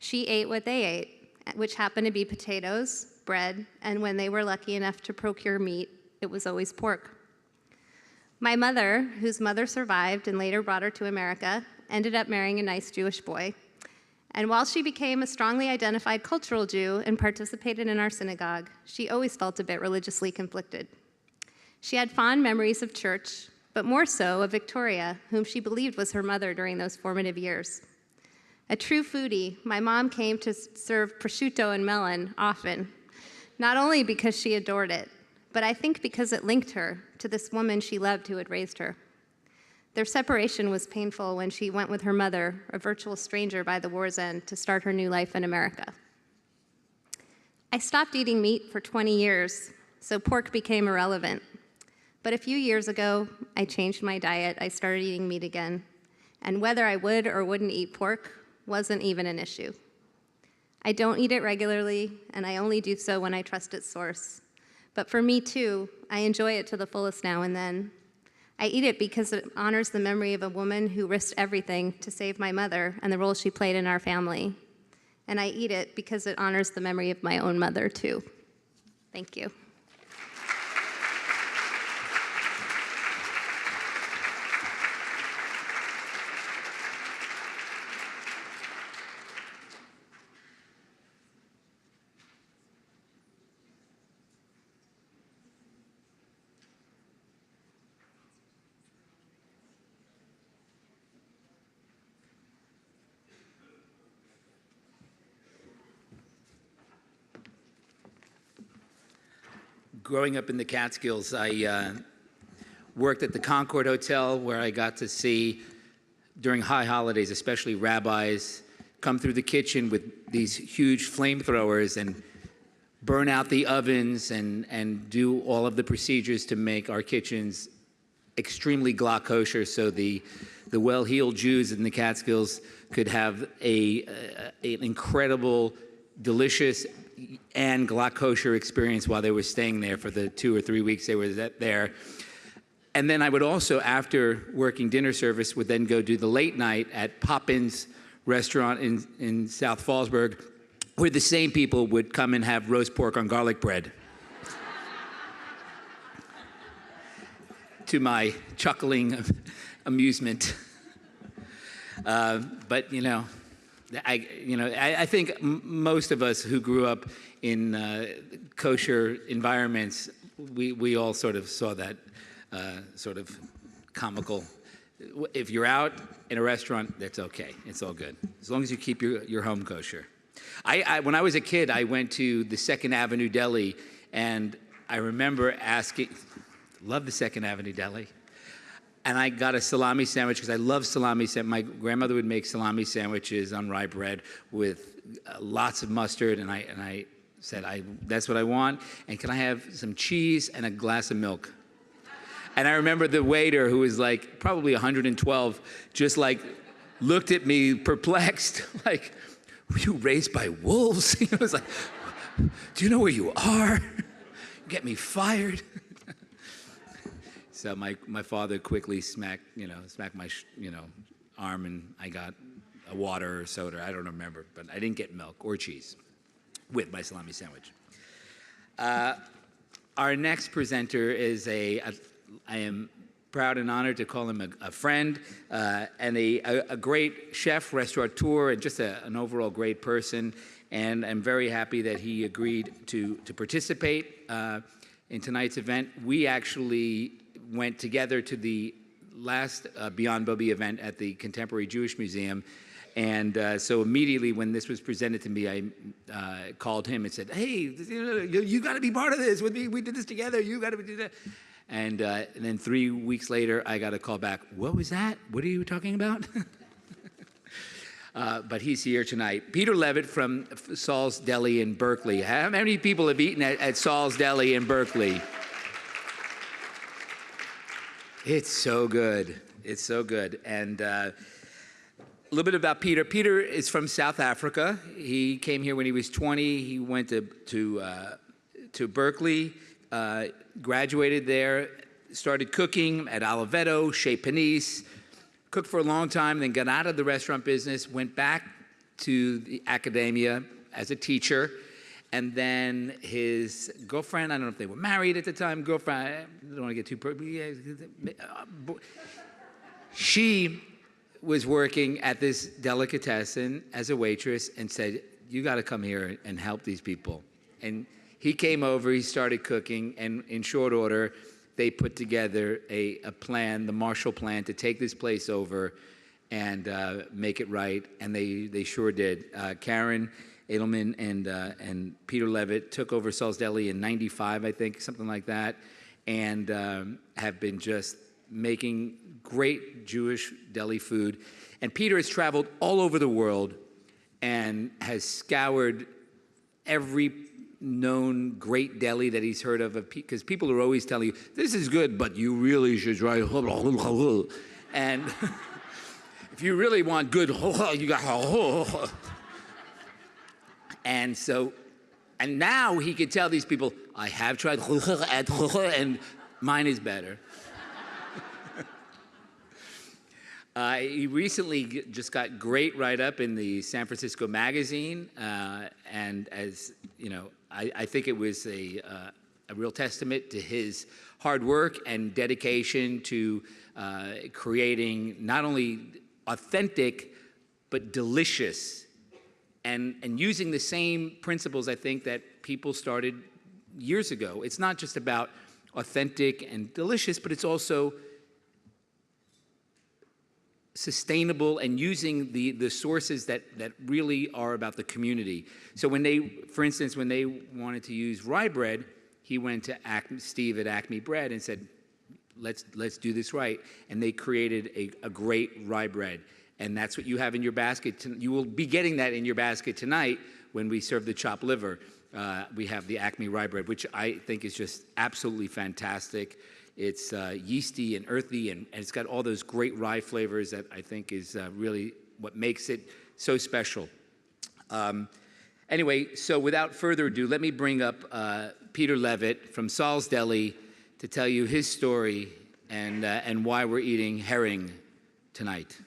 She ate what they ate, which happened to be potatoes, bread, and when they were lucky enough to procure meat, it was always pork. My mother, whose mother survived and later brought her to America, ended up marrying a nice Jewish boy. And while she became a strongly identified cultural Jew and participated in our synagogue, she always felt a bit religiously conflicted. She had fond memories of church, but more so of Victoria, whom she believed was her mother during those formative years. A true foodie, my mom came to serve prosciutto and melon often, not only because she adored it, but I think because it linked her to this woman she loved who had raised her. Their separation was painful when she went with her mother, a virtual stranger by the war's end, to start her new life in America. I stopped eating meat for 20 years, so pork became irrelevant. But a few years ago, I changed my diet. I started eating meat again. And whether I would or wouldn't eat pork wasn't even an issue. I don't eat it regularly, and I only do so when I trust its source. But for me too, I enjoy it to the fullest now and then. I eat it because it honors the memory of a woman who risked everything to save my mother and the role she played in our family. And I eat it because it honors the memory of my own mother too. Thank you. Growing up in the Catskills, I worked at the Concord Hotel, where I got to see, during high holidays, especially rabbis, come through the kitchen with these huge flamethrowers and burn out the ovens and do all of the procedures to make our kitchens extremely glock kosher, so the well-heeled Jews in the Catskills could have an incredible, delicious, and glock kosher experience while they were staying there for the 2 or 3 weeks they were there. And then I would also, after working dinner service, would then go do the late night at Poppins restaurant in South Fallsburg, where the same people would come and have roast pork on garlic bread. To my chuckling amusement. But I think most of us who grew up in kosher environments, we all sort of saw that sort of comical. If you're out in a restaurant, that's okay. It's all good, as long as you keep your home kosher. When I was a kid, I went to the Second Avenue Deli, and I remember asking, love the Second Avenue Deli. And I got a salami sandwich because I love salami sandwiches. My grandmother would make salami sandwiches on rye bread with lots of mustard, and I said, that's what I want, and can I have some cheese and a glass of milk? And I remember the waiter, who was like probably 112, just like looked at me perplexed, like, were you raised by wolves? He was like, do you know where you are? You get me fired. So my father quickly smacked my arm, and I got a water or soda. I don't remember, but I didn't get milk or cheese with my salami sandwich. Our next presenter is I am proud and honored to call him a friend and a great chef, restaurateur, and just an overall great person. And I'm very happy that he agreed to participate in tonight's event. We actually went together to the last Beyond Bubbie event at the Contemporary Jewish Museum. And so immediately when this was presented to me, I called him and said, hey, you got to be part of this with me. We did this together. You got to do that. And then 3 weeks later, I got a call back. What was that? What are you talking about? But he's here tonight. Peter Levitt from Saul's Deli in Berkeley. How many people have eaten at Saul's Deli in Berkeley? It's so good. It's so good. And a little bit about Peter. Peter is from South Africa. He came here when he was 20. He went to Berkeley, graduated there, started cooking at Oliveto, Chez Panisse, cooked for a long time, then got out of the restaurant business, went back to the academia as a teacher. And then his girlfriend, I don't know if they were married at the time, girlfriend, I don't want to get too she was working at this delicatessen as a waitress and said, you got to come here and help these people. And he came over, he started cooking, and in short order, they put together a plan, the Marshall Plan, to take this place over and make it right, and they sure did. Karen Edelman and Peter Levitt took over Saul's Deli in '95, I think, something like that, and have been just making great Jewish deli food. And Peter has traveled all over the world and has scoured every known great deli that he's heard of? Because people are always telling you, this is good, but you really should try. And if you really want good, you got. And so, and now he could tell these people, I have tried, and mine is better. He recently just got great write-up in the San Francisco Magazine, and as you know, I think it was a real testament to his hard work and dedication to creating not only authentic but delicious, and using the same principles I think that people started years ago. It's not just about authentic and delicious, but it's also sustainable and using the sources that really are about the community. So when they, for instance, when they wanted to use rye bread, he went to Steve at Acme Bread and said, let's do this right. And they created a great rye bread. And that's what you have in your basket. You will be getting that in your basket tonight when we serve the chopped liver. We have the Acme rye bread, which I think is just absolutely fantastic. It's yeasty and earthy, and it's got all those great rye flavors that I think is really what makes it so special. Anyway, so without further ado, let me bring up Peter Levitt from Saul's Deli to tell you his story and why we're eating herring tonight.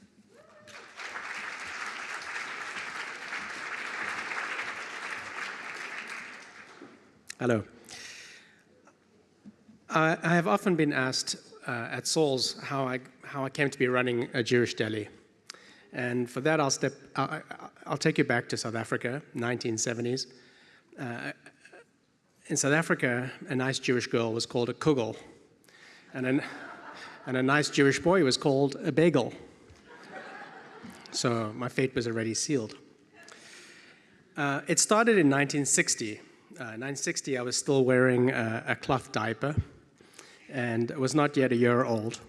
Hello. I have often been asked at Saul's how I came to be running a Jewish deli, and for that I'll take you back to South Africa, 1970s. In South Africa, a nice Jewish girl was called a kugel, and a nice Jewish boy was called a bagel. So my fate was already sealed. It started in 1960. 1960, I was still wearing a cloth diaper and was not yet a year old.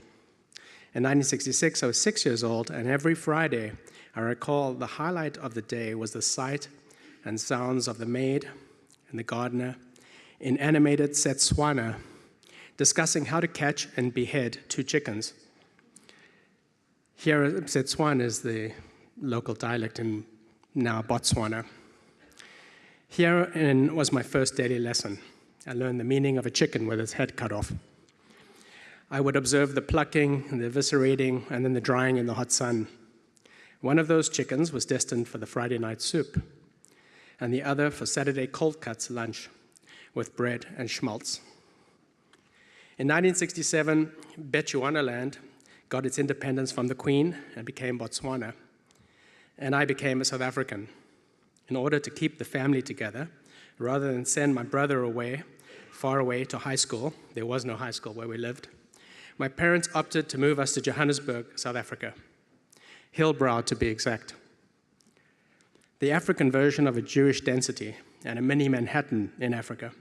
In 1966, I was 6 years old, and every Friday, I recall the highlight of the day was the sight and sounds of the maid and the gardener in animated Setswana discussing how to catch and behead 2 chickens. Here, Setswana is the local dialect in now Botswana. Herein was my first daily lesson. I learned the meaning of a chicken with its head cut off. I would observe the plucking, and the eviscerating, and then the drying in the hot sun. One of those chickens was destined for the Friday night soup, and the other for Saturday cold cuts lunch with bread and schmaltz. In 1967, Bechuanaland got its independence from the Queen and became Botswana, and I became a South African. In order to keep the family together, rather than send my brother away, far away to high school, there was no high school where we lived, my parents opted to move us to Johannesburg, South Africa, Hillbrow to be exact. The African version of a Jewish density and a mini Manhattan in Africa.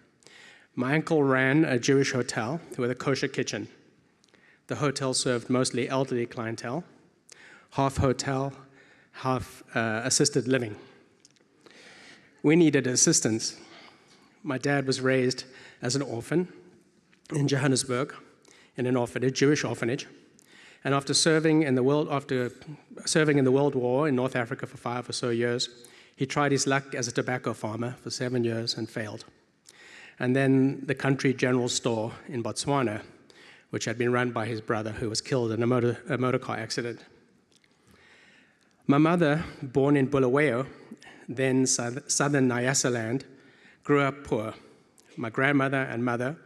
My uncle ran a Jewish hotel with a kosher kitchen. The hotel served mostly elderly clientele, half hotel, half assisted living. We needed assistance. My dad was raised as an orphan in Johannesburg, in an orphanage, Jewish orphanage, and after serving in the World War in North Africa for 5 or so years, he tried his luck as a tobacco farmer for 7 years and failed. And then the country general store in Botswana, which had been run by his brother, who was killed in a motor car accident. My mother, born in Bulawayo, then southern Nyasaland, grew up poor. My grandmother and mother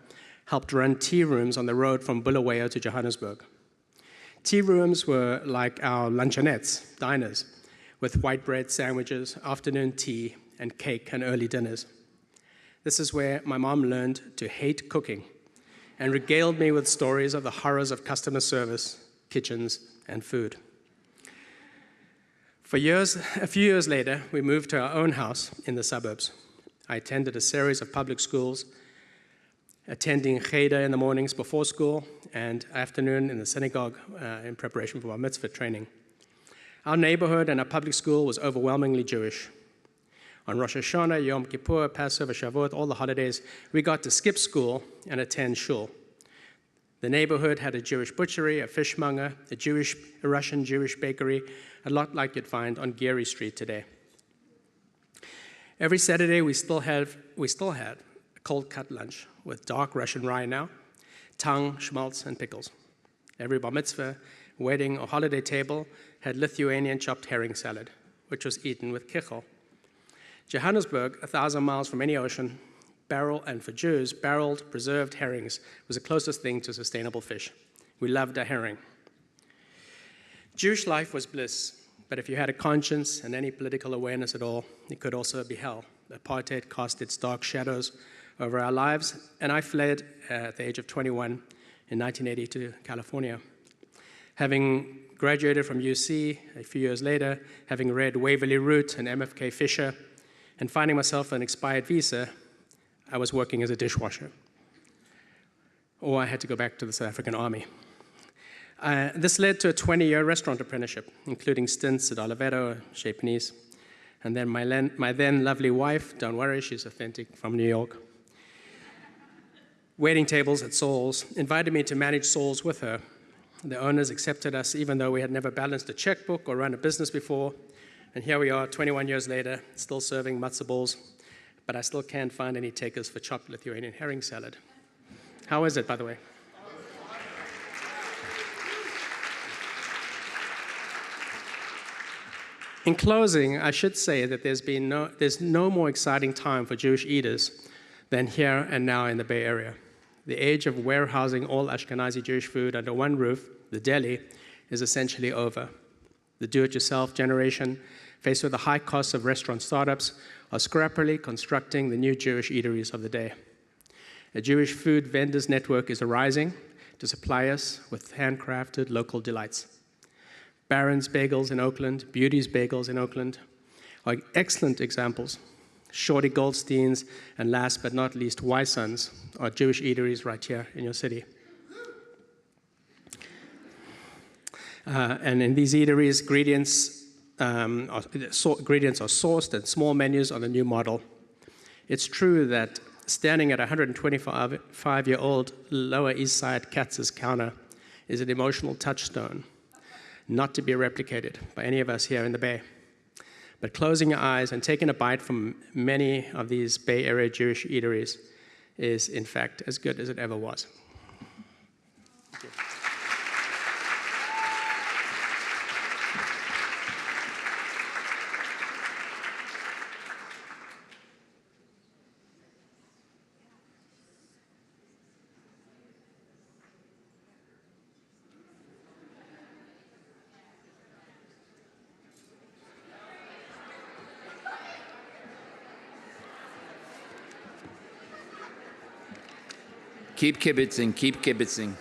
helped run tea rooms on the road from Bulawayo to Johannesburg. Tea rooms were like our luncheonettes, diners, with white bread sandwiches, afternoon tea, and cake and early dinners. This is where my mom learned to hate cooking and regaled me with stories of the horrors of customer service, kitchens, and food. A few years later, we moved to our own house in the suburbs. I attended a series of public schools, attending cheder in the mornings before school and afternoon in the synagogue in preparation for our mitzvah training. Our neighborhood and our public school was overwhelmingly Jewish. On Rosh Hashanah, Yom Kippur, Passover, Shavuot, all the holidays, we got to skip school and attend shul. The neighborhood had a Jewish butchery, a fishmonger, a Russian Jewish bakery, a lot like you'd find on Geary Street today. Every Saturday, we still had a cold-cut lunch with dark Russian rye now, tongue, schmaltz, and pickles. Every bar mitzvah, wedding, or holiday table had Lithuanian chopped herring salad, which was eaten with kichel. Johannesburg, 1,000 miles from any ocean, and for Jews, barreled, preserved herrings was the closest thing to sustainable fish. We loved a herring. Jewish life was bliss, but if you had a conscience and any political awareness at all, it could also be hell. Apartheid cast its dark shadows over our lives, and I fled at the age of 21 in 1980 to California. Having graduated from UC a few years later, having read Waverly Root and MFK Fisher, and finding myself an expired visa, I was working as a dishwasher. Or I had to go back to the South African Army. This led to a 20-year restaurant apprenticeship, including stints at Oliveto, Chez Panisse. And then my then lovely wife, don't worry, she's authentic from New York, waiting tables at Saul's, invited me to manage Saul's with her. The owners accepted us even though we had never balanced a checkbook or run a business before. And here we are, 21 years later, still serving matzo balls, but I still can't find any takers for chopped Lithuanian herring salad. How is it, by the way? In closing, I should say that there's no more exciting time for Jewish eaters than here and now in the Bay Area. The age of warehousing all Ashkenazi Jewish food under one roof, the deli, is essentially over. The do-it-yourself generation, faced with the high costs of restaurant startups, are scrappily constructing the new Jewish eateries of the day. A Jewish food vendors network is arising to supply us with handcrafted local delights. Barron's Bagels in Oakland, Beauty's Bagels in Oakland are excellent examples. Shorty Goldstein's, and last but not least, Wyson's are Jewish eateries right here in your city. And in these eateries, ingredients are sourced and small menus are the new model. It's true that standing at a 125-year-old Lower East Side Katz's counter is an emotional touchstone, not to be replicated by any of us here in the Bay. But closing your eyes and taking a bite from many of these Bay Area Jewish eateries is, in fact, as good as it ever was. Thank you. Keep kibitzing, keep kibitzing.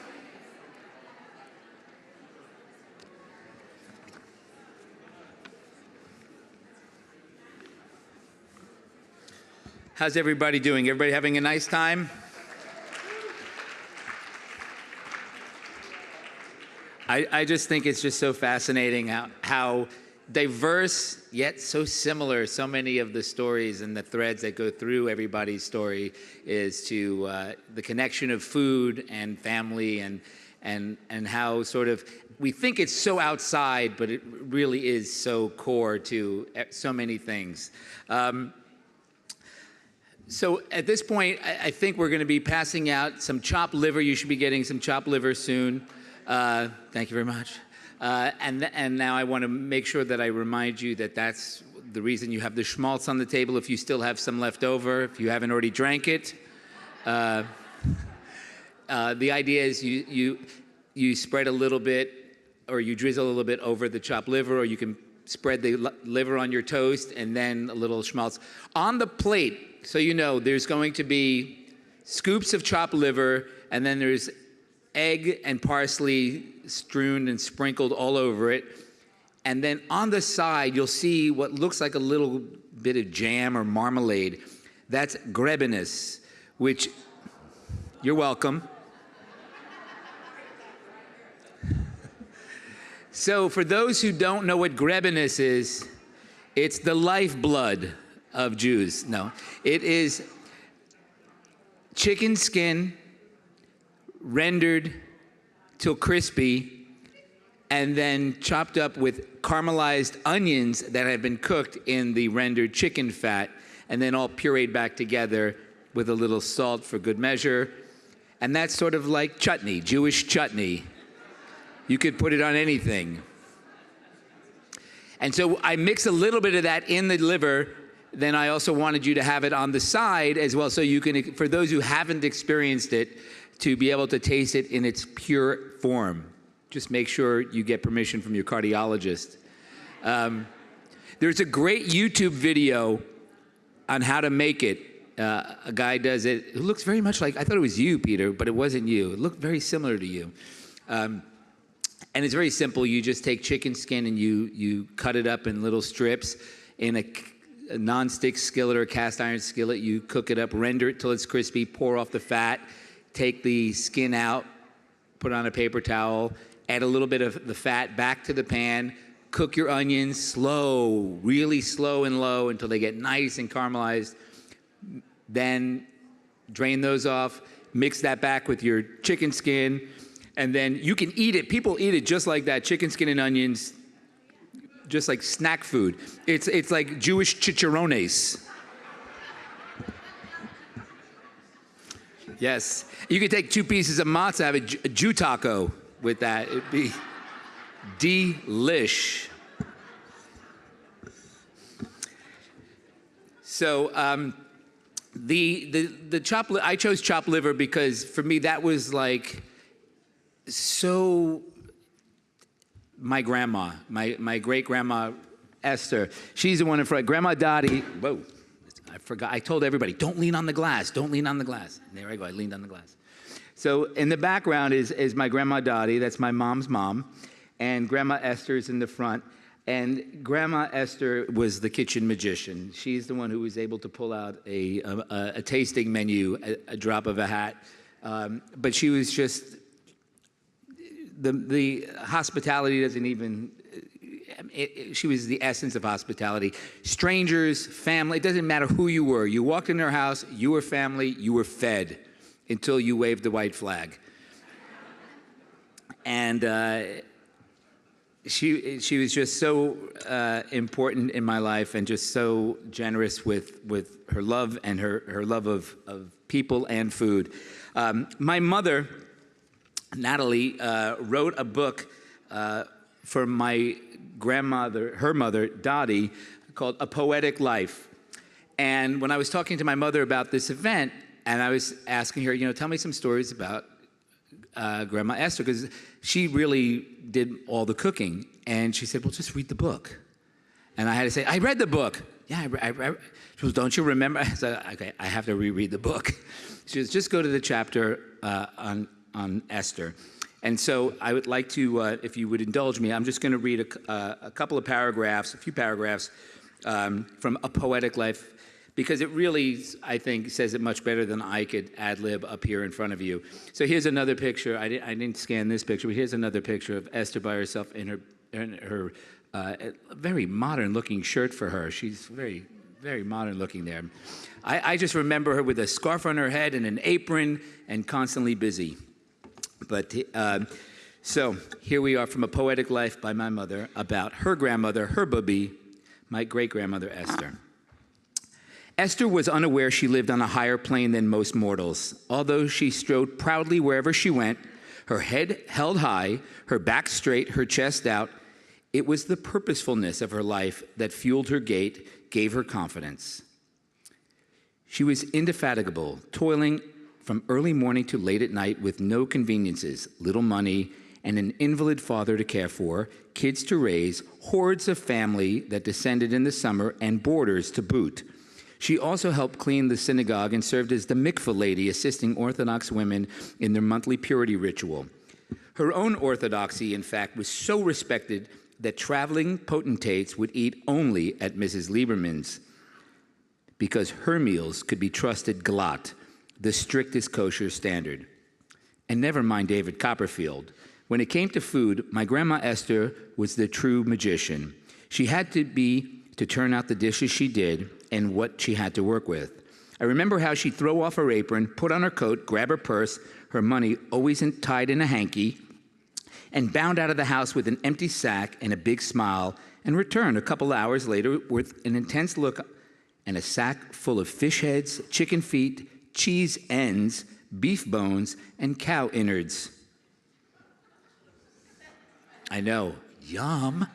How's everybody doing? Everybody having a nice time? I just think it's just so fascinating how diverse yet so similar so many of the stories and the threads that go through everybody's story is to the connection of food and family and how sort of we think it's so outside, but it really is so core to so many things. So at this point, I think we're going to be passing out some chopped liver. You should be getting some chopped liver soon. Thank you very much. And now I want to make sure that I remind you that that's the reason you have the schmaltz on the table if you still have some left over, if you haven't already drank it. The idea is you spread a little bit or you drizzle a little bit over the chopped liver, or you can spread the liver on your toast and then a little schmaltz. On the plate, so you know, there's going to be scoops of chopped liver, and then there's egg and parsley strewn and sprinkled all over it. And then on the side, you'll see what looks like a little bit of jam or marmalade. That's grebenis, which, you're welcome. So for those who don't know what grebenis is, it's the lifeblood of Jews. No, it is chicken skin rendered till crispy and then chopped up with caramelized onions that have been cooked in the rendered chicken fat and then all pureed back together with a little salt for good measure. And that's sort of like chutney, Jewish chutney. You could put it on anything. And so I mix a little bit of that in the liver. Then I also wanted you to have it on the side as well, so you can, for those who haven't experienced it, to be able to taste it in its pure form. Just make sure you get permission from your cardiologist. There's a great YouTube video on how to make it. A guy does it. It looks very much like, I thought it was you, Peter, but it wasn't you. It looked very similar to you. And it's very simple. You just take chicken skin and you cut it up in little strips in a non-stick skillet or cast iron skillet. You cook it up, render it till it's crispy, pour off the fat, take the skin out, put it on a paper towel, add a little bit of the fat back to the pan, cook your onions slow, really slow and low until they get nice and caramelized. Then drain those off, mix that back with your chicken skin, and then you can eat it. People eat it just like that, chicken skin and onions, just like snack food. It's like Jewish chicharrones. Yes. You could take 2 pieces of matzah, have a Jew taco with that. It'd be delish. So the chopped, I chose chopped liver because for me that was like so my grandma, my great grandma Esther. She's the one in front. Grandma Dottie. Whoa. I forgot. I told everybody, don't lean on the glass. Don't lean on the glass. And there I go. I leaned on the glass. So in the background is my grandma Dottie. That's my mom's mom. And Grandma Esther is in the front. And Grandma Esther was the kitchen magician. She's the one who was able to pull out a tasting menu, a drop of a hat. But she was just, the hospitality doesn't even, she was the essence of hospitality. Strangers, family, it doesn't matter who you were. You walked in her house, you were family, you were fed until you waved the white flag. And she was just so important in my life and just so generous with her love and her love of people and food. My mother, Natalie, wrote a book for my grandmother, her mother, Dottie, called A Poetic Life. And when I was talking to my mother about this event, and I was asking her, tell me some stories about Grandma Esther, because she really did all the cooking. And she said, well, just read the book. And I had to say, I read the book. Yeah, I she goes, don't you remember? I said, okay, I have to reread the book. She goes, just go to the chapter on Esther. And so I would like to, if you would indulge me, I'm just going to read a couple of paragraphs, a few paragraphs from A Poetic Life, because it really, I think, says it much better than I could ad-lib up here in front of you. So here's another picture. I didn't scan this picture, but here's another picture of Esther by herself in her very modern-looking shirt for her. She's very, very modern-looking there. I just remember her with a scarf on her head and an apron and constantly busy. But so here we are from A Poetic Life by my mother about her grandmother, her Bubbie, my great-grandmother Esther. Esther was unaware she lived on a higher plane than most mortals. Although she strode proudly wherever she went, her head held high, her back straight, her chest out, it was the purposefulness of her life that fueled her gait, gave her confidence. She was indefatigable, toiling from early morning to late at night with no conveniences, little money, and an invalid father to care for, kids to raise, hordes of family that descended in the summer, and boarders to boot. She also helped clean the synagogue and served as the mikveh lady, assisting Orthodox women in their monthly purity ritual. Her own orthodoxy, in fact, was so respected that traveling potentates would eat only at Mrs. Lieberman's because her meals could be trusted glatt, the strictest kosher standard. And never mind David Copperfield. When it came to food, my grandma Esther was the true magician. She had to turn out the dishes she did, and what she had to work with. I remember how she'd throw off her apron, put on her coat, grab her purse, her money always tied in a hanky, and bound out of the house with an empty sack and a big smile, and return a couple hours later with an intense look and a sack full of fish heads, chicken feet, cheese ends, beef bones, and cow innards. I know, yum.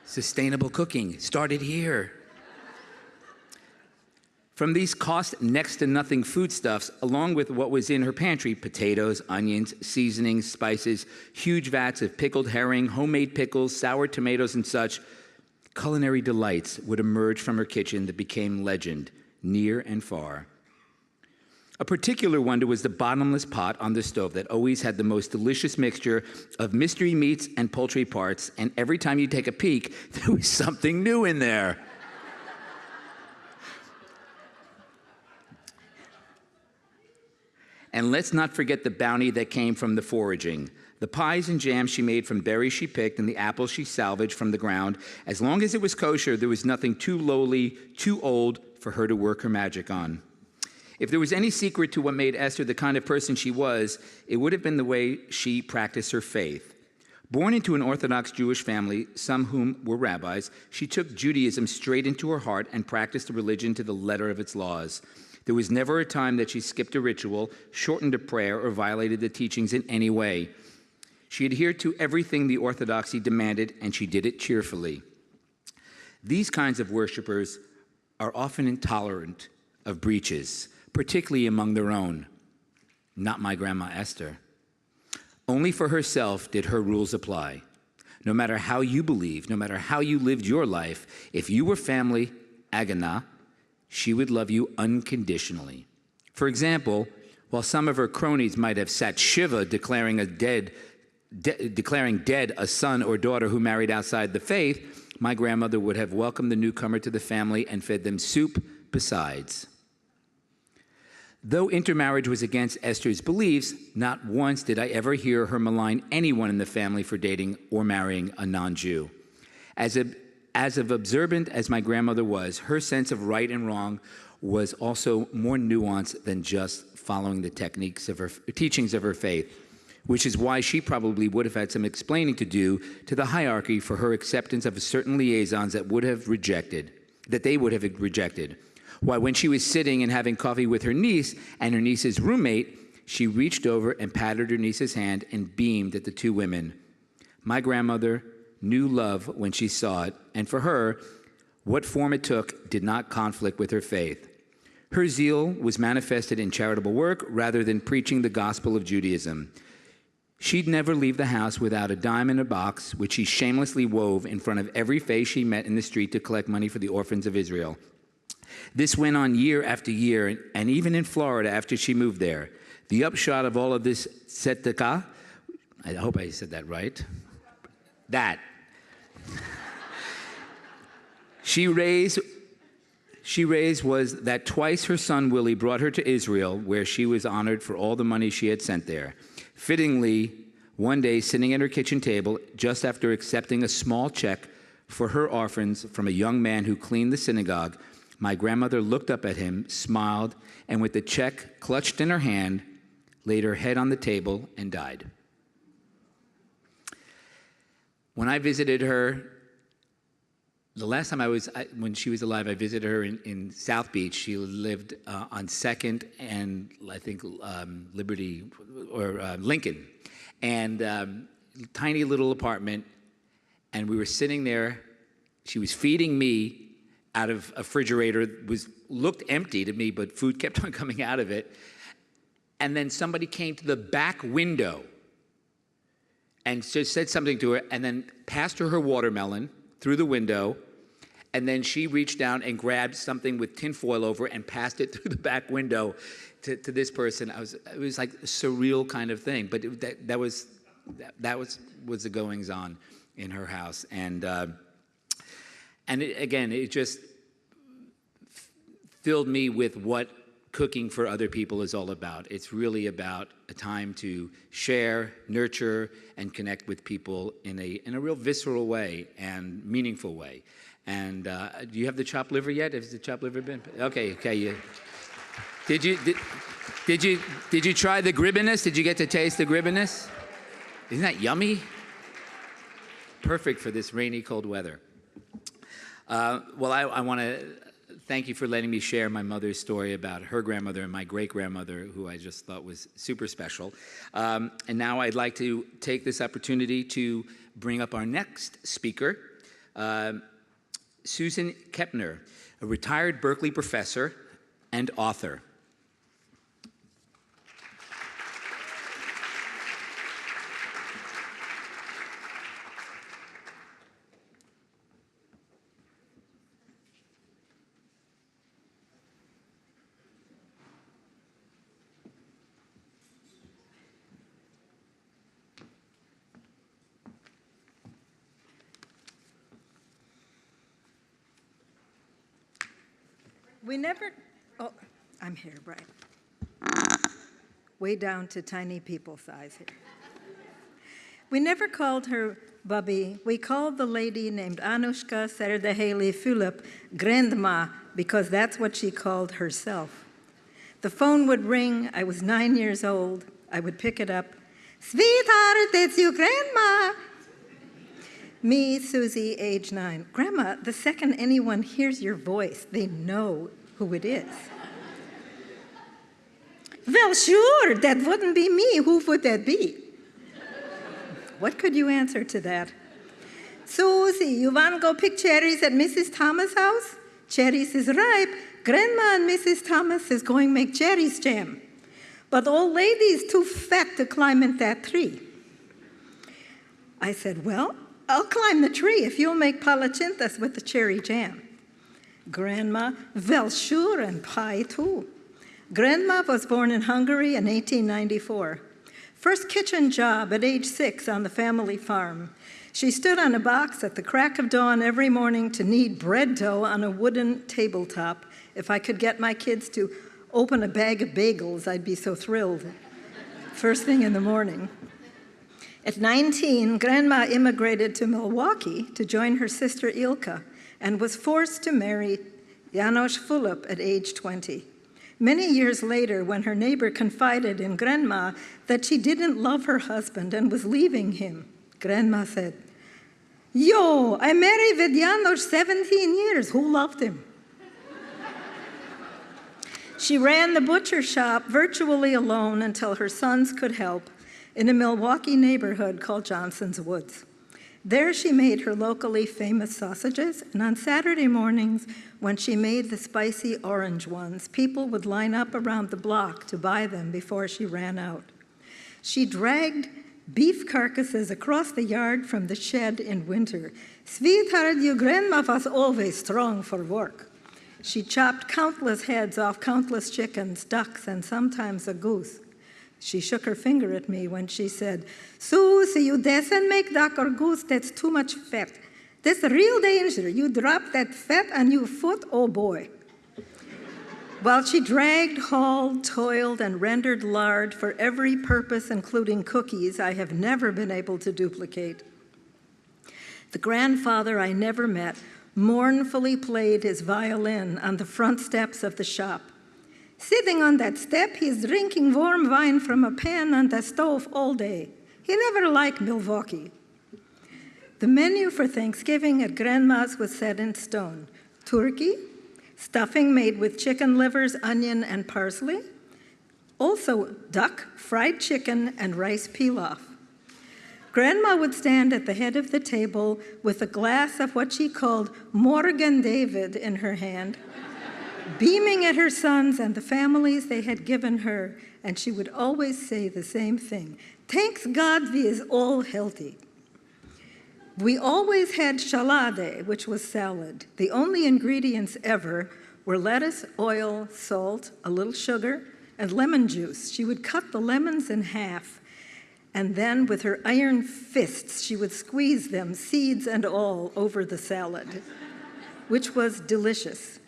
Sustainable cooking started here. From these cost next to nothing foodstuffs, along with what was in her pantry, potatoes, onions, seasonings, spices, huge vats of pickled herring, homemade pickles, sour tomatoes, and such, culinary delights would emerge from her kitchen that became legend, near and far. A particular wonder was the bottomless pot on the stove that always had the most delicious mixture of mystery meats and poultry parts, and every time you take a peek, there was something new in there. And let's not forget the bounty that came from the foraging. The pies and jams she made from berries she picked and the apples she salvaged from the ground. As long as it was kosher, there was nothing too lowly, too old for her to work her magic on. If there was any secret to what made Esther the kind of person she was, it would have been the way she practiced her faith. Born into an Orthodox Jewish family, some whom were rabbis, she took Judaism straight into her heart and practiced the religion to the letter of its laws. There was never a time that she skipped a ritual, shortened a prayer, or violated the teachings in any way. She adhered to everything the orthodoxy demanded, and she did it cheerfully. These kinds of worshipers are often intolerant of breaches, particularly among their own. Not my Grandma Esther. Only for herself did her rules apply. No matter how you believed, no matter how you lived your life, if you were family, Agana, she would love you unconditionally. For example, while some of her cronies might have sat Shiva declaring dead a son or daughter who married outside the faith, my grandmother would have welcomed the newcomer to the family and fed them soup besides. Though intermarriage was against Esther's beliefs, not once did I ever hear her malign anyone in the family for dating or marrying a non-Jew. As observant as my grandmother was, her sense of right and wrong was also more nuanced than just following the teachings of her faith, which is why she probably would have had some explaining to do to the hierarchy for her acceptance of certain liaisons that they would have rejected. Why, when she was sitting and having coffee with her niece and her niece's roommate, she reached over and patted her niece's hand and beamed at the two women. My grandmother knew love when she saw it, and for her, what form it took did not conflict with her faith. Her zeal was manifested in charitable work rather than preaching the gospel of Judaism. She'd never leave the house without a dime in a box, which she shamelessly wove in front of every face she met in the street to collect money for the orphans of Israel. This went on year after year, and even in Florida after she moved there. The upshot of all of this tzedakah, I hope I said that right, that she raised was that twice her son Willie brought her to Israel, where she was honored for all the money she had sent there. Fittingly, one day, sitting at her kitchen table, just after accepting a small check for her orphans from a young man who cleaned the synagogue, my grandmother looked up at him, smiled, and with the check clutched in her hand, laid her head on the table and died. When I visited her, the last time when she was alive, I visited her in South Beach. She lived on 2nd and I think Liberty or Lincoln, and tiny little apartment. And we were sitting there. She was feeding me out of a refrigerator. Looked empty to me, but food kept on coming out of it. And then somebody came to the back window and just said something to her, and then passed her watermelon through the window, and then she reached down and grabbed something with tinfoil over and passed it through the back window to this person. It was like a surreal kind of thing, but that was the goings on in her house, and it just filled me with what cooking for other people is all about. It's really about a time to share, nurture, and connect with people in a real visceral way and meaningful way. And do you have the chopped liver yet? Has the chopped liver been? Okay. Did you try the gribbiness? Did you get to taste the gribbiness? Isn't that yummy? Perfect for this rainy, cold weather. Well, I want to thank you for letting me share my mother's story about her grandmother and my great-grandmother, who I just thought was super special. And now I'd like to take this opportunity to bring up our next speaker, Susan Kepner, a retired Berkeley professor and author. We never, oh, I'm here, right. Way down to tiny people size here. We never called her Bubbie. We called the lady named Anushka Serdaheli Philip Grandma because that's what she called herself. The phone would ring. I was 9 years old. I would pick it up. Sweetheart, it's you, Grandma. Me, Susie, age 9. Grandma, the second anyone hears your voice, they know who it is. Well, sure, that wouldn't be me. Who would that be? What could you answer to that? Susie, you want to go pick cherries at Mrs. Thomas' house? Cherries is ripe. Grandma and Mrs. Thomas is going to make cherries jam. But the old lady's too fat to climb in that tree. I said, well, I'll climb the tree if you'll make palachintas with the cherry jam. Grandma, well, sure, and pie too. Grandma was born in Hungary in 1894. First kitchen job at age 6 on the family farm. She stood on a box at the crack of dawn every morning to knead bread dough on a wooden tabletop. If I could get my kids to open a bag of bagels, I'd be so thrilled. First thing in the morning. At 19, Grandma immigrated to Milwaukee to join her sister Ilka and was forced to marry Janos Fulop at age 20. Many years later, when her neighbor confided in Grandma that she didn't love her husband and was leaving him, Grandma said, "Yo, I married with Janos 17 years. Who loved him?" She ran the butcher shop virtually alone until her sons could help in a Milwaukee neighborhood called Johnson's Woods. There she made her locally famous sausages, and on Saturday mornings, when she made the spicy orange ones, people would line up around the block to buy them before she ran out. She dragged beef carcasses across the yard from the shed in winter. Sweetheart, your grandma was always strong for work. She chopped countless heads off countless chickens, ducks, and sometimes a goose. She shook her finger at me when she said, "Susie, you doesn't make duck or goose, that's too much fat. That's a real danger. You drop that fat on your foot, oh boy." While she dragged, hauled, toiled, and rendered lard for every purpose, including cookies, I have never been able to duplicate. The grandfather I never met mournfully played his violin on the front steps of the shop. Sitting on that step, he's drinking warm wine from a pan on the stove all day. He never liked Milwaukee. The menu for Thanksgiving at Grandma's was set in stone. Turkey, stuffing made with chicken livers, onion, and parsley. Also duck, fried chicken, and rice pilaf. Grandma would stand at the head of the table with a glass of what she called Morgan David in her hand, beaming at her sons and the families they had given her, and she would always say the same thing: "Thanks God we is all healthy." We always had shalade, which was salad. The only ingredients ever were lettuce, oil, salt, a little sugar, and lemon juice. She would cut the lemons in half, and then with her iron fists, she would squeeze them, seeds and all, over the salad, which was delicious.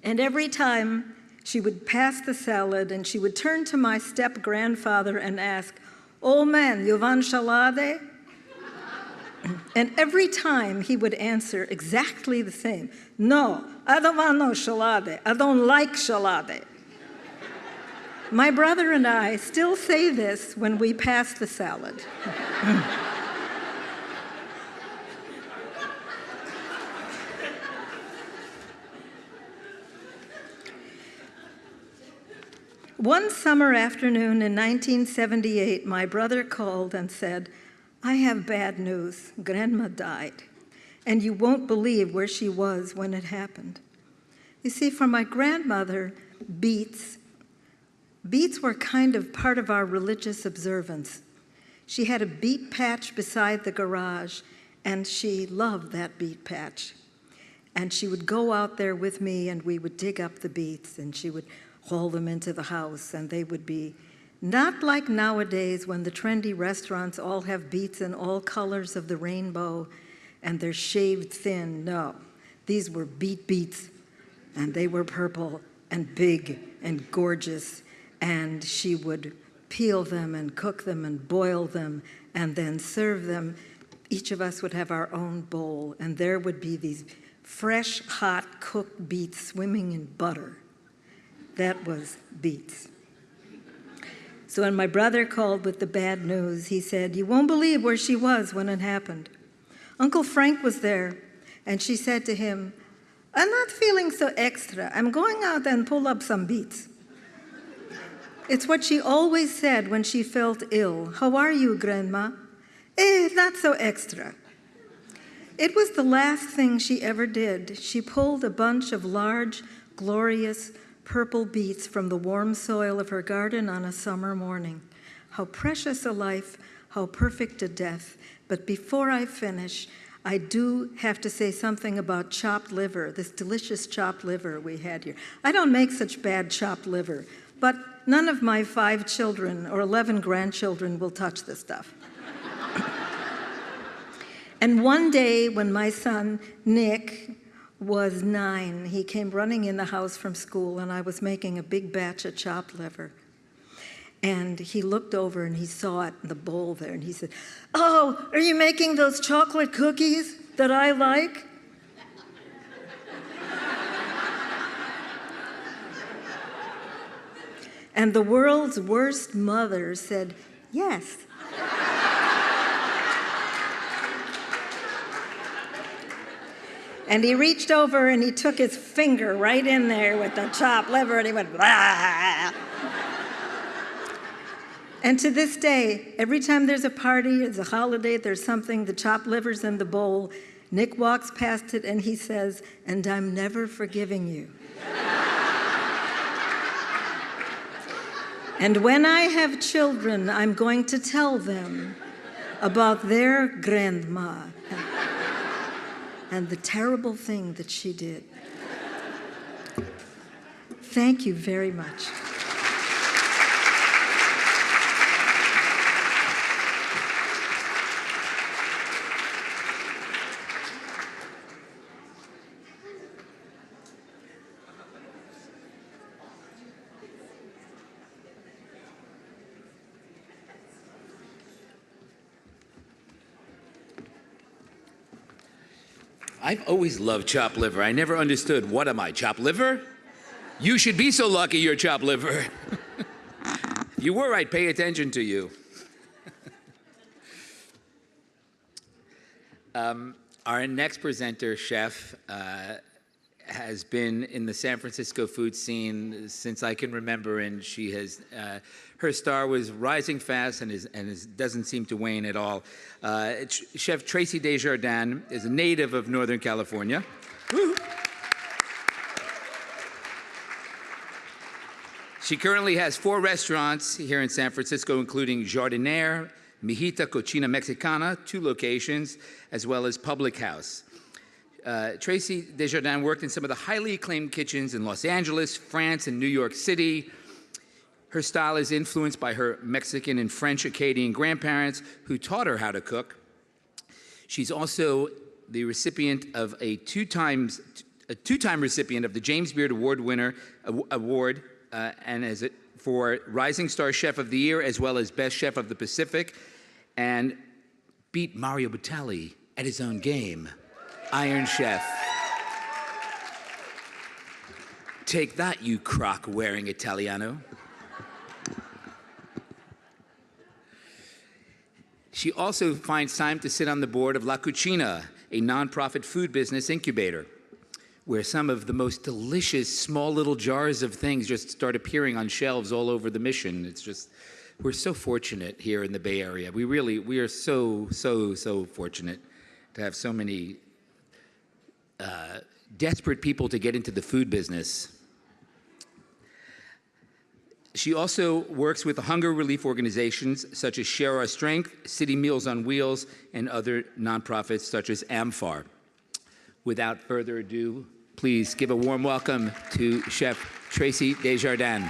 And every time she would pass the salad and she would turn to my step-grandfather and ask, "Old man, you want shalade?" And every time he would answer exactly the same. No, I don't want no shalade. I don't like shalade. My brother and I still say this when we pass the salad. One summer afternoon in 1978, my brother called and said, I have bad news. Grandma died, and you won't believe where she was when it happened. You see, for my grandmother, beets were kind of part of our religious observance. She had a beet patch beside the garage, and she loved that beet patch. And she would go out there with me, and we would dig up the beets, and she would haul them into the house, and they would be not like nowadays when the trendy restaurants all have beets in all colors of the rainbow and they're shaved thin. No, these were beets, and they were purple and big and gorgeous, and she would peel them and cook them and boil them and then serve them. Each of us would have our own bowl, and there would be these fresh, hot, cooked beets swimming in butter. That was beets. So when my brother called with the bad news, he said, you won't believe where she was when it happened. Uncle Frank was there, and she said to him, I'm not feeling so extra. I'm going out and pull up some beets. It's what she always said when she felt ill. How are you, Grandma? Not so extra. It was the last thing she ever did. She pulled a bunch of large, glorious, purple beets from the warm soil of her garden on a summer morning. How precious a life, how perfect a death. But before I finish, I do have to say something about chopped liver, this delicious chopped liver we had here. I don't make such bad chopped liver, but none of my 5 children or 11 grandchildren will touch this stuff. And one day when my son, Nick, was 9, he came running in the house from school, and I was making a big batch of chopped liver. And he looked over and he saw it in the bowl there, and he said, oh, are you making those chocolate cookies that I like? And the world's worst mother said, yes. And he reached over and he took his finger right in there with the chopped liver, and he went, blah. And to this day, every time there's a party, there's a holiday, there's something, the chopped liver's in the bowl, Nick walks past it and he says, and I'm never forgiving you. And when I have children, I'm going to tell them about their grandma and the terrible thing that she did. Thank you very much. I've always loved chopped liver. I never understood, what am I, chopped liver? You should be so lucky you're chopped liver. If you were, I'd pay attention to you. Our next presenter, chef, has been in the San Francisco food scene since I can remember, and she has, her star was rising fast and doesn't seem to wane at all. Chef Tracy Desjardins is a native of Northern California. Woo. She currently has 4 restaurants here in San Francisco, including Jardiniere, Mijita Cocina Mexicana, 2 locations, as well as Public House. Tracy Desjardins worked in some of the highly acclaimed kitchens in Los Angeles, France, and New York City. Her style is influenced by her Mexican and French Acadian grandparents who taught her how to cook. She's also the recipient of a two-time recipient of the James Beard Award and for Rising Star Chef of the Year, as well as Best Chef of the Pacific, and beat Mario Batali at his own game. Iron Chef. Take that, you crock-wearing Italiano. She also finds time to sit on the board of La Cucina, a nonprofit food business incubator, where some of the most delicious small little jars of things just start appearing on shelves all over the Mission. It's just, we're so fortunate here in the Bay Area. We are so fortunate to have so many desperate people to get into the food business. She also works with hunger relief organizations such as Share Our Strength, City Meals on Wheels, and other nonprofits such as AMFAR. Without further ado, please give a warm welcome to Chef Tracy Desjardins.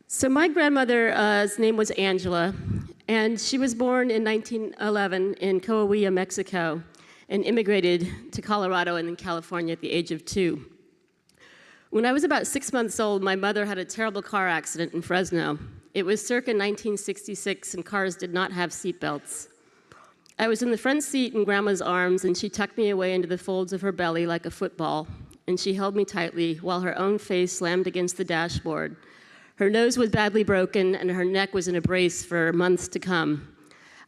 So my grandmother's name was Angela, and she was born in 1911 in Coahuila, Mexico, and immigrated to Colorado and then California at the age of 2. When I was about 6 months old, my mother had a terrible car accident in Fresno. It was circa 1966, and cars did not have seatbelts. I was in the front seat in Grandma's arms, and she tucked me away into the folds of her belly like a football, and she held me tightly while her own face slammed against the dashboard. Her nose was badly broken, and her neck was in a brace for months to come.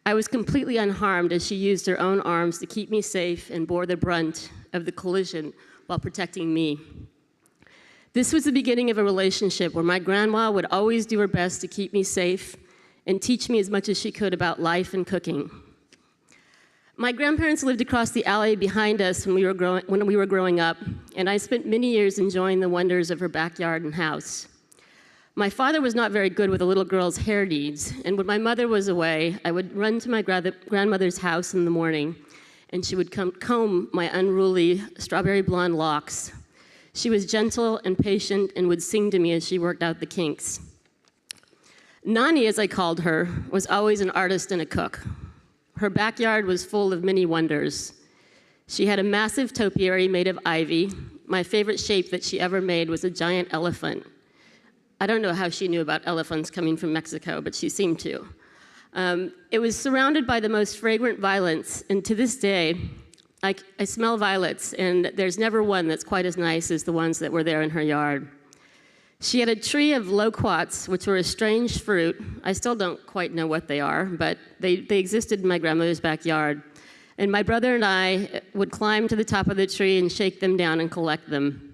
I was completely unharmed as she used her own arms to keep me safe and bore the brunt of the collision while protecting me. This was the beginning of a relationship where my grandma would always do her best to keep me safe and teach me as much as she could about life and cooking. My grandparents lived across the alley behind us when we were growing up, and I spent many years enjoying the wonders of her backyard and house. My father was not very good with a little girl's hair needs, and when my mother was away, I would run to my grandmother's house in the morning, and she would comb my unruly strawberry blonde locks. She was gentle and patient and would sing to me as she worked out the kinks. Nani, as I called her, was always an artist and a cook. Her backyard was full of many wonders. She had a massive topiary made of ivy. My favorite shape that she ever made was a giant elephant. I don't know how she knew about elephants coming from Mexico, but she seemed to. It was surrounded by the most fragrant violets, and to this day, I smell violets, and there's never one that's quite as nice as the ones that were there in her yard. She had a tree of loquats, which were a strange fruit. I still don't quite know what they are, but they existed in my grandmother's backyard. And my brother and I would climb to the top of the tree and shake them down and collect them.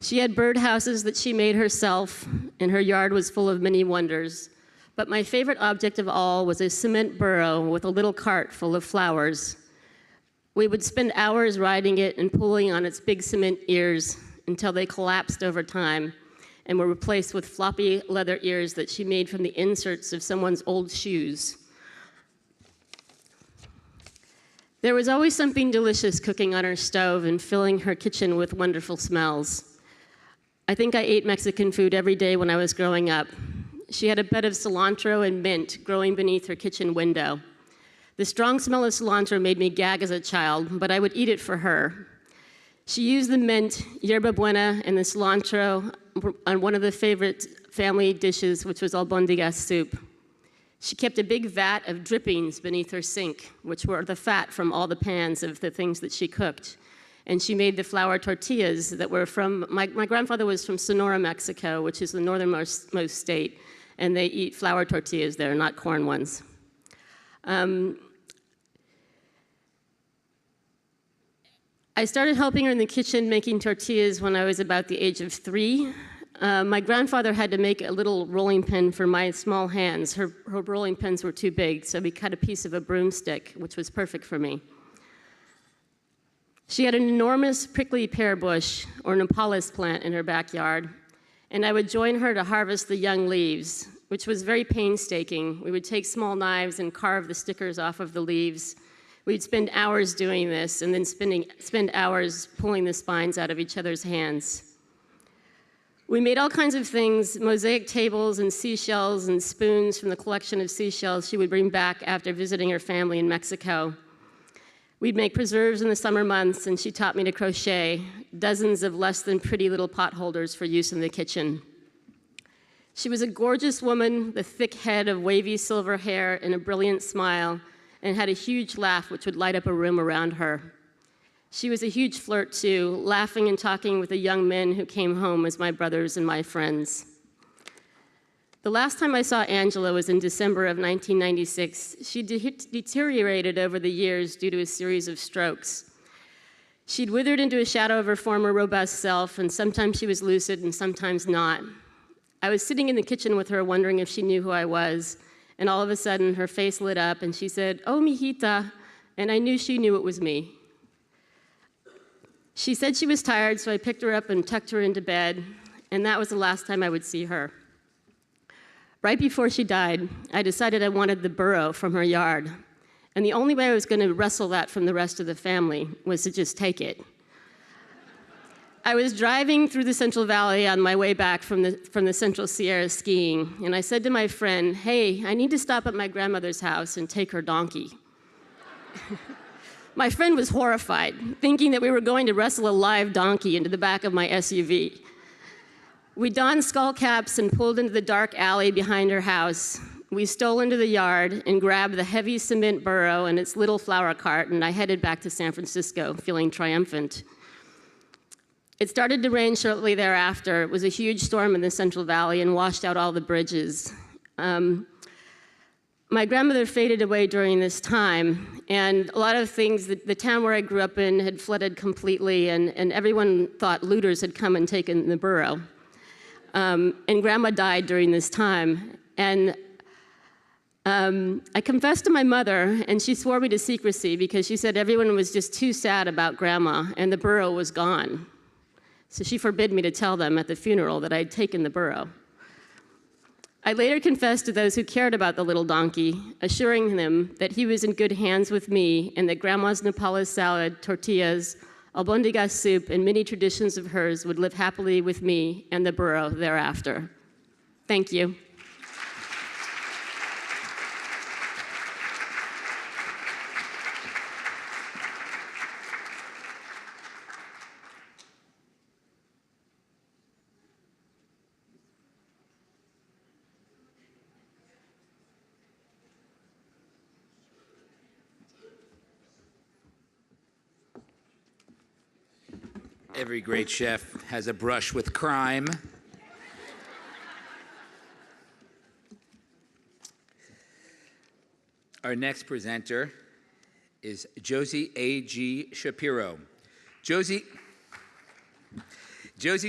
She had birdhouses that she made herself, and her yard was full of many wonders. But my favorite object of all was a cement burrow with a little cart full of flowers. We would spend hours riding it and pulling on its big cement ears until they collapsed over time and were replaced with floppy leather ears that she made from the inserts of someone's old shoes. There was always something delicious cooking on her stove and filling her kitchen with wonderful smells. I think I ate Mexican food every day when I was growing up. She had a bed of cilantro and mint growing beneath her kitchen window. The strong smell of cilantro made me gag as a child, but I would eat it for her. She used the mint, yerba buena, and the cilantro on one of the favorite family dishes, which was albondigas soup. She kept a big vat of drippings beneath her sink, which were the fat from all the pans of the things that she cooked. And she made the flour tortillas that were from, my grandfather was from Sonora, Mexico, which is the northernmost state, and they eat flour tortillas there, not corn ones. I started helping her in the kitchen making tortillas when I was about the age of 3. My grandfather had to make a little rolling pin for my small hands. Her rolling pins were too big, so we cut a piece of a broomstick, which was perfect for me. She had an enormous prickly pear bush, or Nepalese plant, in her backyard, and I would join her to harvest the young leaves, which was very painstaking. We would take small knives and carve the stickers off of the leaves. We'd spend hours doing this, and then spend hours pulling the spines out of each other's hands. We made all kinds of things, mosaic tables and seashells and spoons from the collection of seashells she would bring back after visiting her family in Mexico. We'd make preserves in the summer months, and she taught me to crochet. dozens of less than pretty little potholders for use in the kitchen. She was a gorgeous woman with a thick head of wavy silver hair and a brilliant smile, and had a huge laugh which would light up a room around her. She was a huge flirt too, laughing and talking with the young men who came home as my brothers and my friends. The last time I saw Angela was in December of 1996. She deteriorated over the years due to a series of strokes. She'd withered into a shadow of her former robust self, and sometimes she was lucid and sometimes not. I was sitting in the kitchen with her wondering if she knew who I was, and all of a sudden her face lit up and she said, "Oh, mijita," and I knew she knew it was me. She said she was tired, so I picked her up and tucked her into bed, and that was the last time I would see her. Right before she died, I decided I wanted the burro from her yard, and the only way I was going to wrestle that from the rest of the family was to just take it. I was driving through the Central Valley on my way back from the Central Sierra skiing, and I said to my friend, "Hey, I need to stop at my grandmother's house and take her donkey." My friend was horrified, thinking that we were going to wrestle a live donkey into the back of my SUV. We donned skull caps and pulled into the dark alley behind her house. We stole into the yard and grabbed the heavy cement burro and its little flower cart, and I headed back to San Francisco, feeling triumphant. It started to rain shortly thereafter. It was a huge storm in the Central Valley and washed out all the bridges. My grandmother faded away during this time, and a lot of things, the town where I grew up in had flooded completely, and everyone thought looters had come and taken the burro. And Grandma died during this time. And I confessed to my mother, and she swore me to secrecy because she said everyone was just too sad about Grandma, and the burro was gone. So she forbid me to tell them at the funeral that I'd taken the burro. I later confessed to those who cared about the little donkey, assuring them that he was in good hands with me and that Grandma's Nepalese salad, tortillas, albondigas soup, and many traditions of hers would live happily with me and the burro thereafter. Thank you. Every great chef has a brush with crime. Our next presenter is Josie A.G. Shapiro. Josie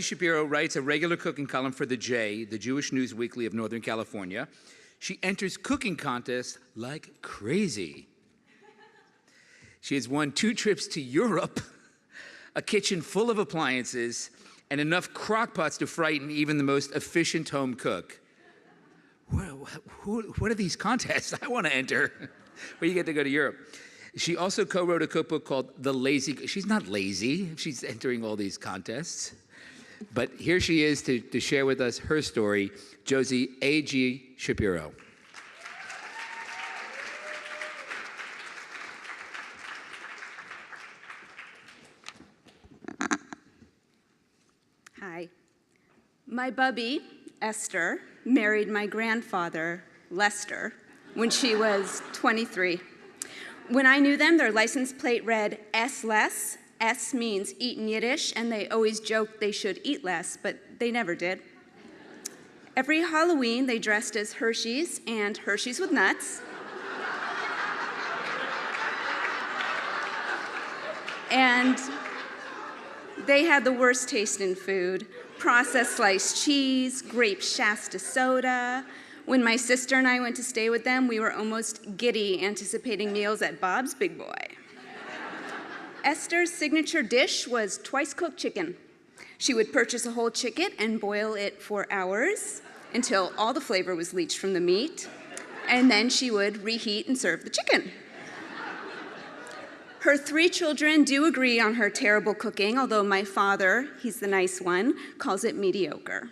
Shapiro writes a regular cooking column for The J, the Jewish news weekly of Northern California. She enters cooking contests like crazy. She has won 2 trips to Europe, a kitchen full of appliances, and enough crock pots to frighten even the most efficient home cook. What are these contests? I want to enter. Well, you get to go to Europe. She also co-wrote a cookbook called The Lazy. She's not lazy. She's entering all these contests. But here she is to share with us her story, Josie A.G. Shapiro. Hi. My Bubbie, Esther, married my grandfather, Lester, when she was 23. When I knew them, their license plate read S-less. S means eat in Yiddish, and they always joked they should eat less, but they never did. Every Halloween, they dressed as Hershey's and Hershey's with nuts. And they had the worst taste in food. Processed sliced cheese, grape Shasta soda. When my sister and I went to stay with them, we were almost giddy anticipating meals at Bob's Big Boy. Esther's signature dish was twice-cooked chicken. She would purchase a whole chicken and boil it for hours until all the flavor was leached from the meat, and then she would reheat and serve the chicken. Her 3 children do agree on her terrible cooking, although my father, he's the nice one, calls it mediocre.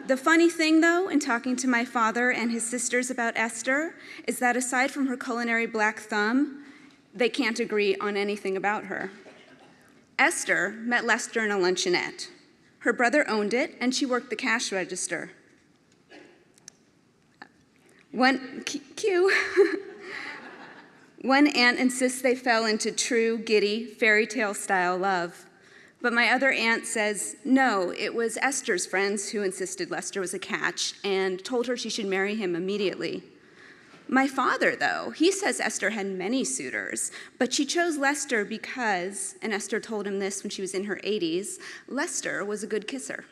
The funny thing, though, in talking to my father and his sisters about Esther, is that aside from her culinary black thumb, they can't agree on anything about her. Esther met Lester in a luncheonette. Her brother owned it, and she worked the cash register. One aunt insists they fell into true, giddy, fairy tale style love. But my other aunt says, no, it was Esther's friends who insisted Lester was a catch and told her she should marry him immediately. My father, though, he says Esther had many suitors, but she chose Lester because, and Esther told him this when she was in her 80s, Lester was a good kisser.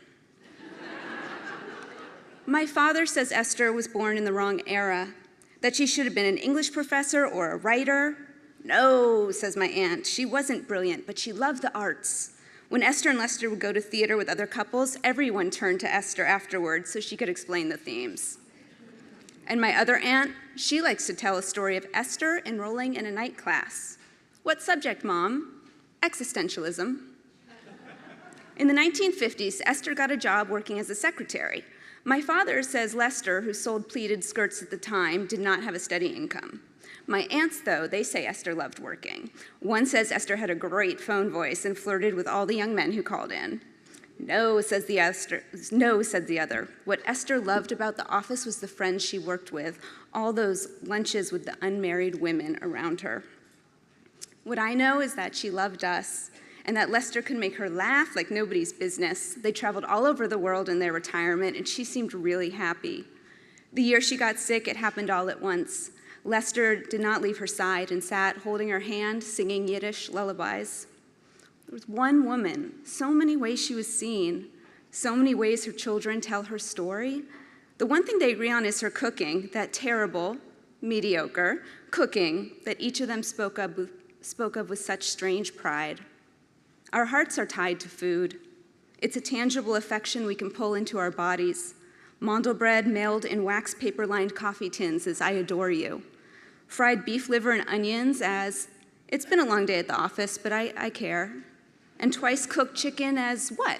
My father says Esther was born in the wrong era, that she should have been an English professor or a writer. No, says my aunt, she wasn't brilliant, but she loved the arts. When Esther and Lester would go to theater with other couples, everyone turned to Esther afterwards so she could explain the themes. And my other aunt, she likes to tell a story of Esther enrolling in a night class. What subject, Mom? Existentialism. In the 1950s, Esther got a job working as a secretary. My father says Lester, who sold pleated skirts at the time, did not have a steady income. My aunts, though, they say Esther loved working. One says Esther had a great phone voice and flirted with all the young men who called in. No, said the other. What Esther loved about the office was the friends she worked with, all those lunches with the unmarried women around her. What I know is that she loved us, and that Lester could make her laugh like nobody's business. They traveled all over the world in their retirement, and she seemed really happy. The year she got sick, it happened all at once. Lester did not leave her side and sat holding her hand, singing Yiddish lullabies. There was one woman, so many ways she was seen, so many ways her children tell her story. The one thing they agree on is her cooking, that terrible, mediocre cooking that each of them spoke of with such strange pride. Our hearts are tied to food. It's a tangible affection we can pull into our bodies. Mandel bread mailed in wax paper-lined coffee tins as I adore you. Fried beef liver and onions as, it's been a long day at the office, but I care. And twice cooked chicken as what?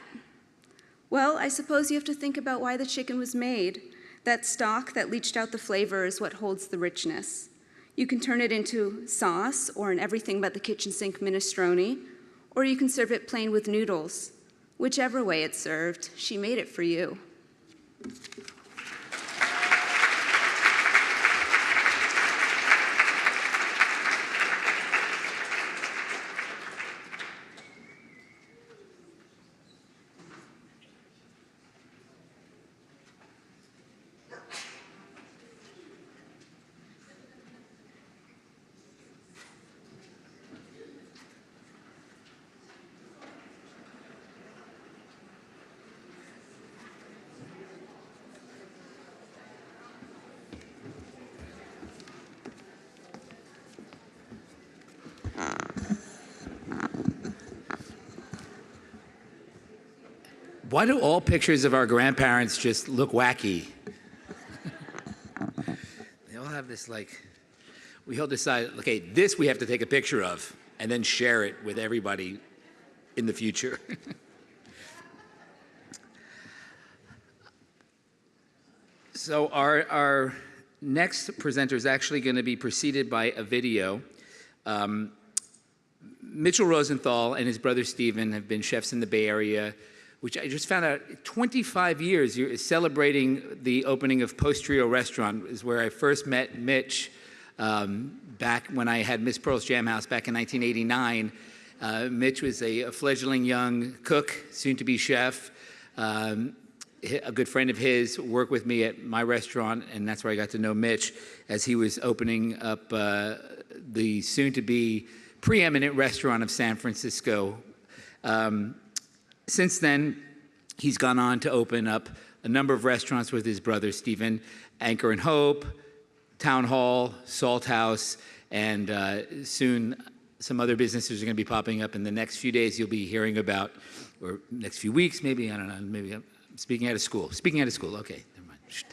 Well, I suppose you have to think about why the chicken was made. That stock that leached out the flavor is what holds the richness. You can turn it into sauce or an everything but the kitchen sink minestrone, or you can serve it plain with noodles. Whichever way it's served, she made it for you. Why do all pictures of our grandparents just look wacky? They all have this we all decide, okay, this we have to take a picture of and then share it with everybody in the future. So our next presenter is actually going to be preceded by a video. Mitchell Rosenthal and his brother Stephen have been chefs in the Bay Area, which I just found out 25 years, you're celebrating the opening of Post Trio Restaurant is where I first met Mitch back when I had Miss Pearl's Jam House back in 1989. Mitch was a fledgling young cook, soon-to-be chef. A good friend of his worked with me at my restaurant, and that's where I got to know Mitch as he was opening up the soon-to-be preeminent restaurant of San Francisco. Since then, he's gone on to open up a number of restaurants with his brother, Stephen, Anchor and Hope, Town Hall, Salt House, and soon some other businesses are going to be popping up in the next few days you'll be hearing about, or next few weeks maybe, I don't know, maybe I'm speaking out of school. Speaking out of school, okay, never mind. Shh.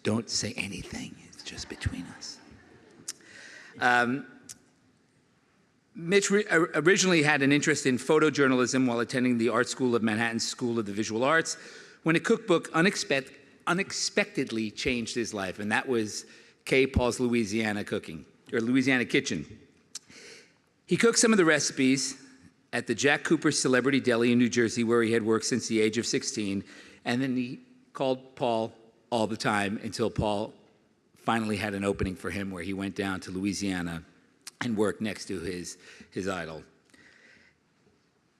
Don't say anything, it's just between us. Mitch originally had an interest in photojournalism while attending the art school of Manhattan's School of the Visual Arts, when a cookbook unexpectedly changed his life, and that was K. Paul's Louisiana Kitchen. He cooked some of the recipes, at the Jack Cooper Celebrity Deli in New Jersey, where he had worked since the age of 16. And then he called Paul all the time until Paul finally had an opening for him where he went down to Louisiana and worked next to his idol.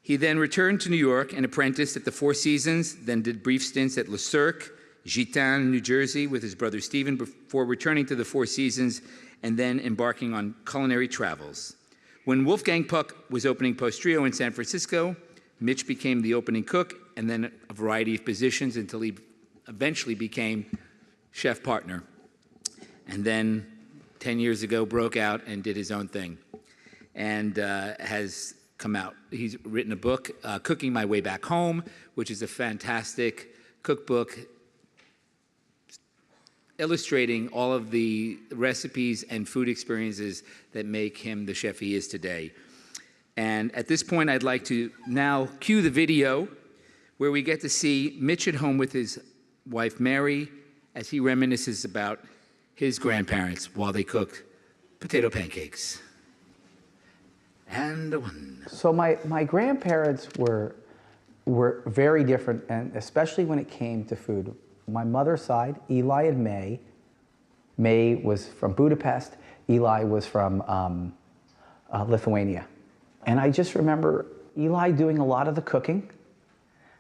He then returned to New York and apprenticed at the Four Seasons, then did brief stints at Le Cirque, Gitane, New Jersey, with his brother Stephen, before returning to the Four Seasons and then embarking on culinary travels. When Wolfgang Puck was opening Postrio in San Francisco, Mitch became the opening cook and then a variety of positions until he eventually became chef partner. And then 10 years ago broke out and did his own thing and has come out. He's written a book, Cooking My Way Back Home, which is a fantastic cookbook illustrating all of the recipes and food experiences that make him the chef he is today. And at this point, I'd like to now cue the video where we get to see Mitch at home with his wife, Mary, as he reminisces about his grandparents while they cooked potato pancakes. And one. So my grandparents were very different, and especially when it came to food. My mother's side, Eli and May. May was from Budapest. Eli was from Lithuania. And I just remember Eli doing a lot of the cooking,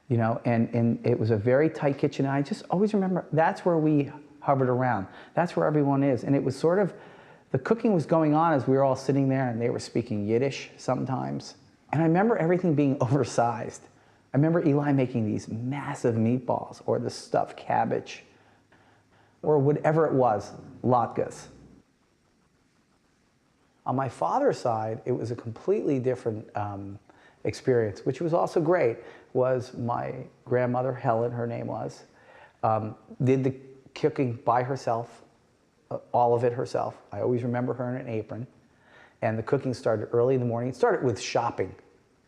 you know, and it was a very tight kitchen. And I just always remember that's where we hovered around. That's where everyone is. And it was sort of, the cooking was going on as we were all sitting there, and they were speaking Yiddish sometimes. And I remember everything being oversized. I remember Eli making these massive meatballs or the stuffed cabbage or whatever it was, latkes. On my father's side, it was a completely different experience, which was also great, was my grandmother, Helen, her name was, did the cooking by herself, all of it herself. I always remember her in an apron. And the cooking started early in the morning. It started with shopping.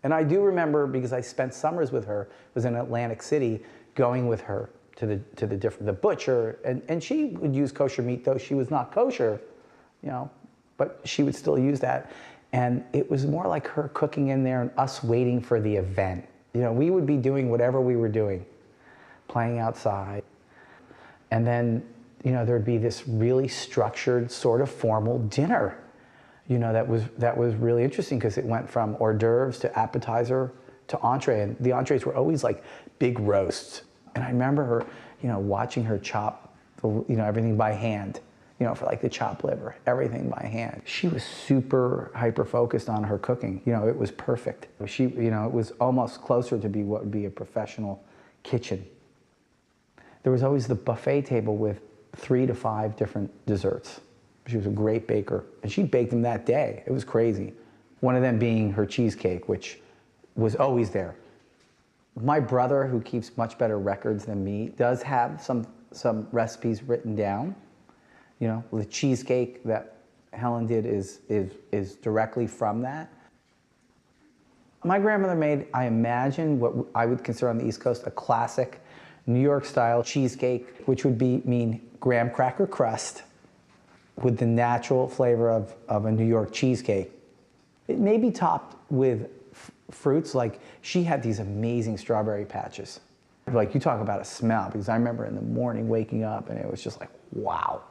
And I do remember, because I spent summers with her, was in Atlantic City, going with her to the butcher, and she would use kosher meat, though she was not kosher, you know, but she would still use that. And it was more like her cooking in there and us waiting for the event. You know, we would be doing whatever we were doing, playing outside. And then, you know, there'd be this really structured, sort of formal dinner. You know, that was really interesting because it went from hors d'oeuvres to appetizer to entree, and the entrees were always like big roasts. And I remember her, you know, watching her chop, you know, everything by hand, you know, for like the chopped liver, everything by hand. She was super hyper focused on her cooking. You know, it was perfect. She, you know, it was almost closer to be what would be a professional kitchen. There was always the buffet table with 3 to 5 different desserts. She was a great baker, and she'd bake them that day. It was crazy. One of them being her cheesecake, which was always there. My brother, who keeps much better records than me, does have some recipes written down. You know, the cheesecake that Helen did is directly from that. My grandmother made, I imagine, what I would consider on the East Coast a classic New York-style cheesecake, which would mean graham cracker crust with the natural flavor of a New York cheesecake. It may be topped with fruits, like she had these amazing strawberry patches. Like, you talk about a smell, because I remember in the morning waking up and it was just like, wow.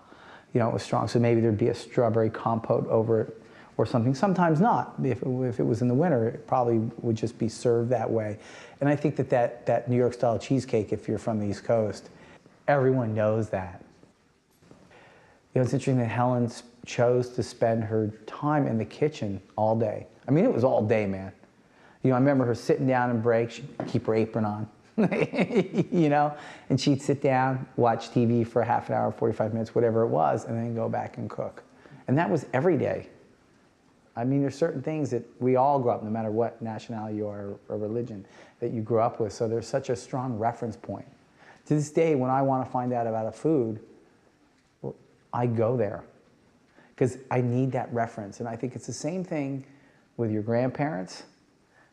You know, it was strong. So maybe there'd be a strawberry compote over it or something. Sometimes not. If it was in the winter, it probably would just be served that way. And I think that New York style cheesecake, if you're from the East Coast, everyone knows that. You know, it's interesting that Helen chose to spend her time in the kitchen all day. I mean, it was all day, man. You know, I remember her sitting down in break, she'd keep her apron on, you know, and she'd sit down, watch TV for half an hour, 45 minutes, whatever it was, and then go back and cook. And that was every day. I mean, there's certain things that we all grow up, no matter what nationality you are or religion, that you grew up with. So there's such a strong reference point. To this day, when I want to find out about a food, I go there because I need that reference. And I think it's the same thing with your grandparents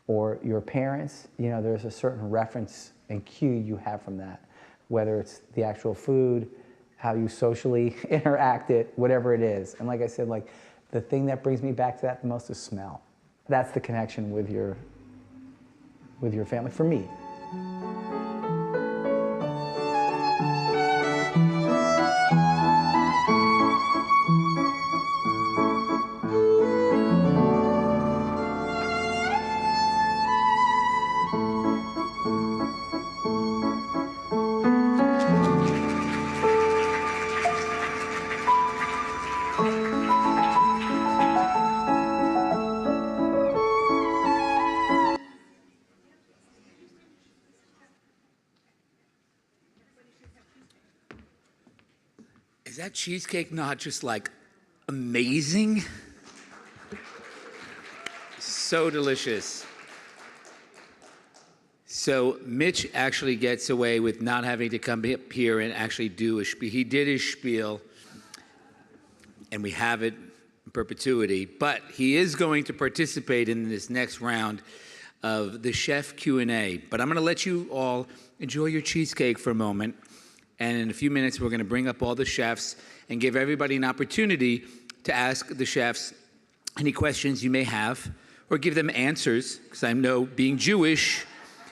or your parents. You know, there's a certain reference and cue you have from that, whether it's the actual food, how you socially interact it, whatever it is. And like I said, like, the thing that brings me back to that the most is smell. That's the connection with your with your family, for me. Is that cheesecake not just like amazing? So delicious. So Mitch actually gets away with not having to come up here and actually do a spiel. He did his spiel, and we have it in perpetuity, but he is going to participate in this next round of the chef Q&A. But I'm going to let you all enjoy your cheesecake for a moment. And in a few minutes, we're going to bring up all the chefs and give everybody an opportunity to ask the chefs any questions you may have or give them answers. Because I know, being Jewish,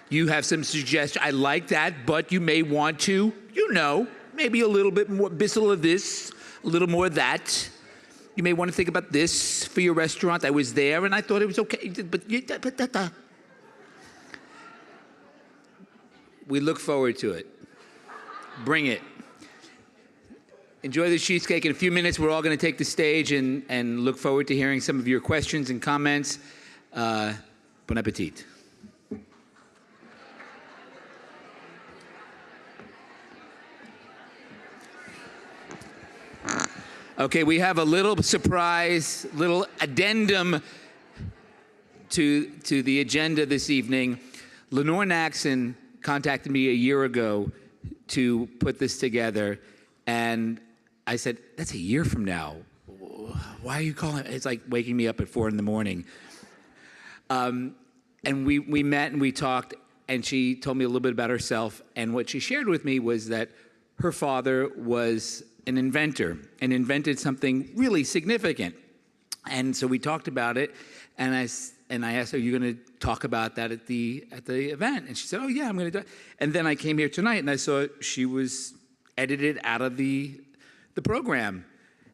you have some suggestions. I like that, but you may want to, maybe a little bit more, bissel of this, a little more of that. You may want to think about this for your restaurant. I was there and I thought it was okay, but we look forward to it. Bring it. Enjoy the cheesecake. In a few minutes, we're all going to take the stage and look forward to hearing some of your questions and comments. Bon appetit. Okay, we have a little surprise, little addendum to the agenda this evening. Lenore Naxon contacted me a year ago to put this together, and I said, that's a year from now. Why are you calling? It's like waking me up at 4 a.m. And we met and we talked, and she told me a little bit about herself, and what she shared with me was that her father was an inventor and invented something really significant. And so we talked about it, and I asked her, are you going to talk about that at the event? And she said, oh yeah, I'm going to do it. And then I came here tonight and I saw she was edited out of the program.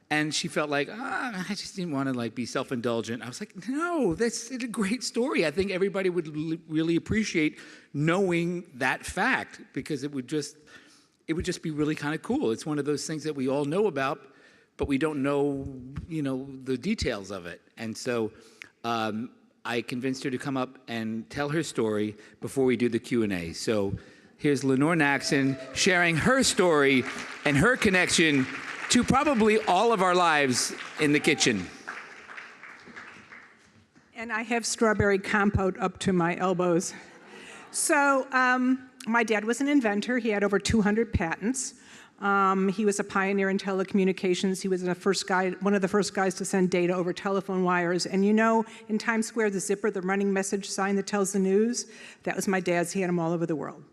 And she felt like, I just didn't want to be self-indulgent. I was like, no, that's a great story. I think everybody would really appreciate knowing that fact, because it would just be really kind of cool. It's one of those things that we all know about, but we don't know, the details of it. And so I convinced her to come up and tell her story before we do the Q&A. So here's Lenore Naxon sharing her story and her connection to probably all of our lives in the kitchen. And I have strawberry compote up to my elbows. So my dad was an inventor. He had over 200 patents. He was a pioneer in telecommunications. He was one of the first guys to send data over telephone wires. And in Times Square, the zipper, the running message sign that tells the news, that was my dad's. He had them all over the world.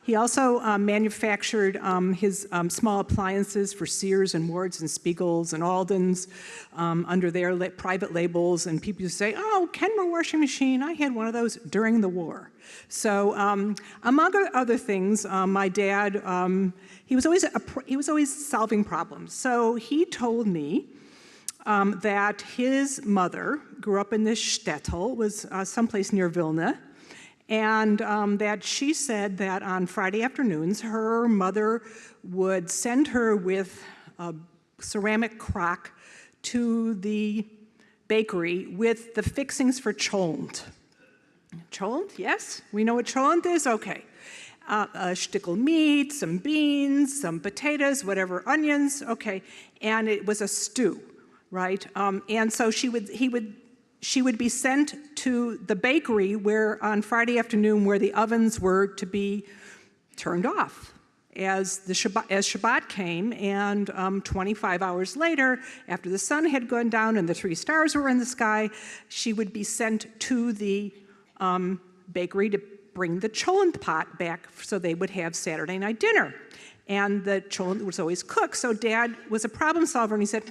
He also manufactured his small appliances for Sears and Wards and Spiegels and Alden's under their private labels. And people used to say, oh, Kenmore washing machine, I had one of those during the war. So among other things, my dad, he was always solving problems. So he told me that his mother grew up in this shtetl, was someplace near Vilna, and that she said that on Friday afternoons, her mother would send her with a ceramic crock to the bakery with the fixings for cholent. Cholent, yes? We know what cholent is? Okay. A shtickle meat, some beans, some potatoes, whatever, onions, okay. And it was a stew, right? And so she would be sent to the bakery where on Friday afternoon where the ovens were to be turned off as Shabbat came, and 25 hours later, after the sun had gone down and the 3 stars were in the sky, she would be sent to the bakery to bring the cholent pot back so they would have Saturday night dinner. And the cholent was always cooked, so Dad was a problem solver, and he said,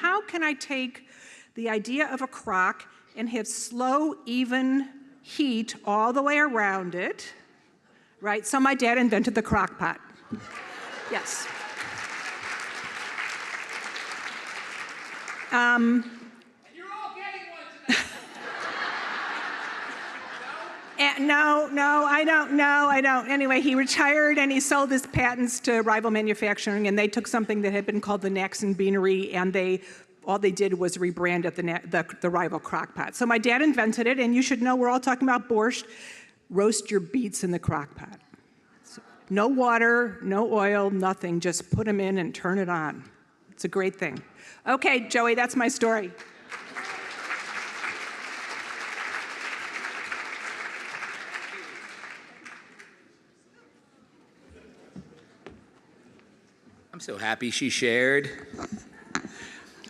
how can I take the idea of a crock and have slow, even heat all the way around it, right? So my dad invented the crock pot. Yes. You're all getting one tonight. No, I don't. Anyway, he retired and he sold his patents to rival manufacturing, and they took something that had been called the Naxon Beanery, and all they did was rebrand it the rival crock pot. So my dad invented it, and you should know we're all talking about borscht. Roast your beets in the crock pot. So, no water, no oil, nothing. Just put them in and turn it on. It's a great thing. Okay, Joey, that's my story. I'm so happy she shared.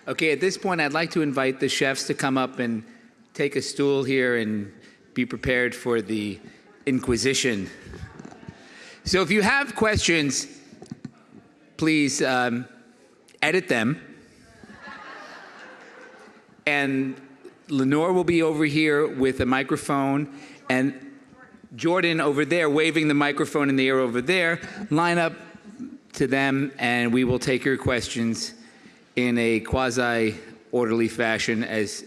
Okay, at this point, I'd like to invite the chefs to come up and take a stool here and be prepared for the Inquisition. So if you have questions, please edit them. And Lenore will be over here with a microphone, and Jordan over there waving the microphone in the air over there. Line up to them, and we will take your questions in a quasi-orderly fashion as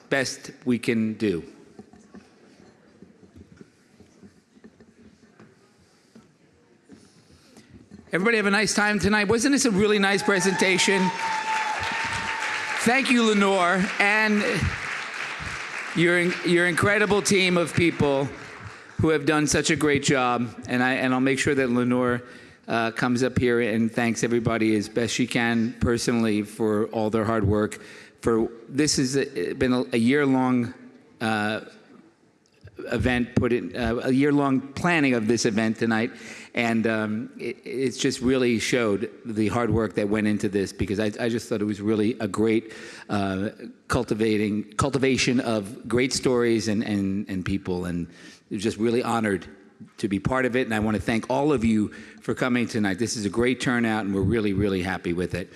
best we can do. Everybody have a nice time tonight. Wasn't this a really nice presentation? Thank you, Lenore, and your incredible team of people who have done such a great job. And I'll make sure that Lenore comes up here and thanks everybody as best she can personally for all their hard work. This has been a year-long event, a year-long planning of this event tonight, and it's just really showed the hard work that went into this, because I just thought it was really a great cultivation of great stories and people, and it was just really honored to be part of it, and I want to thank all of you for coming tonight. This is a great turnout, and we're really, really happy with it.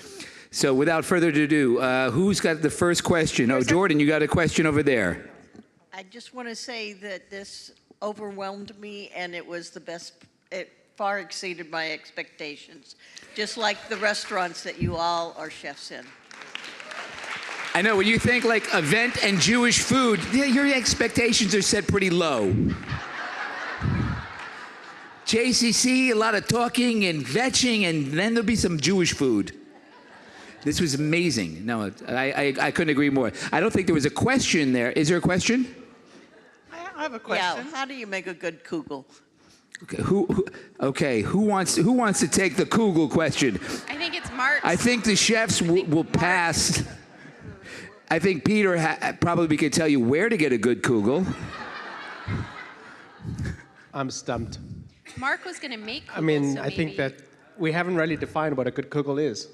So without further ado, who's got the first question? Oh, Jordan, you got a question over there. I just want to say that this overwhelmed me, and it was the best. It far exceeded my expectations, just like the restaurants that you all are chefs in. I know, when you think like event and Jewish food, your expectations are set pretty low. JCC, a lot of talking and vetching, and then there'll be some Jewish food. This was amazing. No, I couldn't agree more. I don't think there was a question there. Is there a question? I have a question. Yeah, how do you make a good kugel? Okay, who wants to take the kugel question? I think it's Mark. I think the chefs will pass. I think Peter probably could tell you where to get a good kugel. I'm stumped. Mark was going to make kugel, I mean, so I think that we haven't really defined what a good kugel is.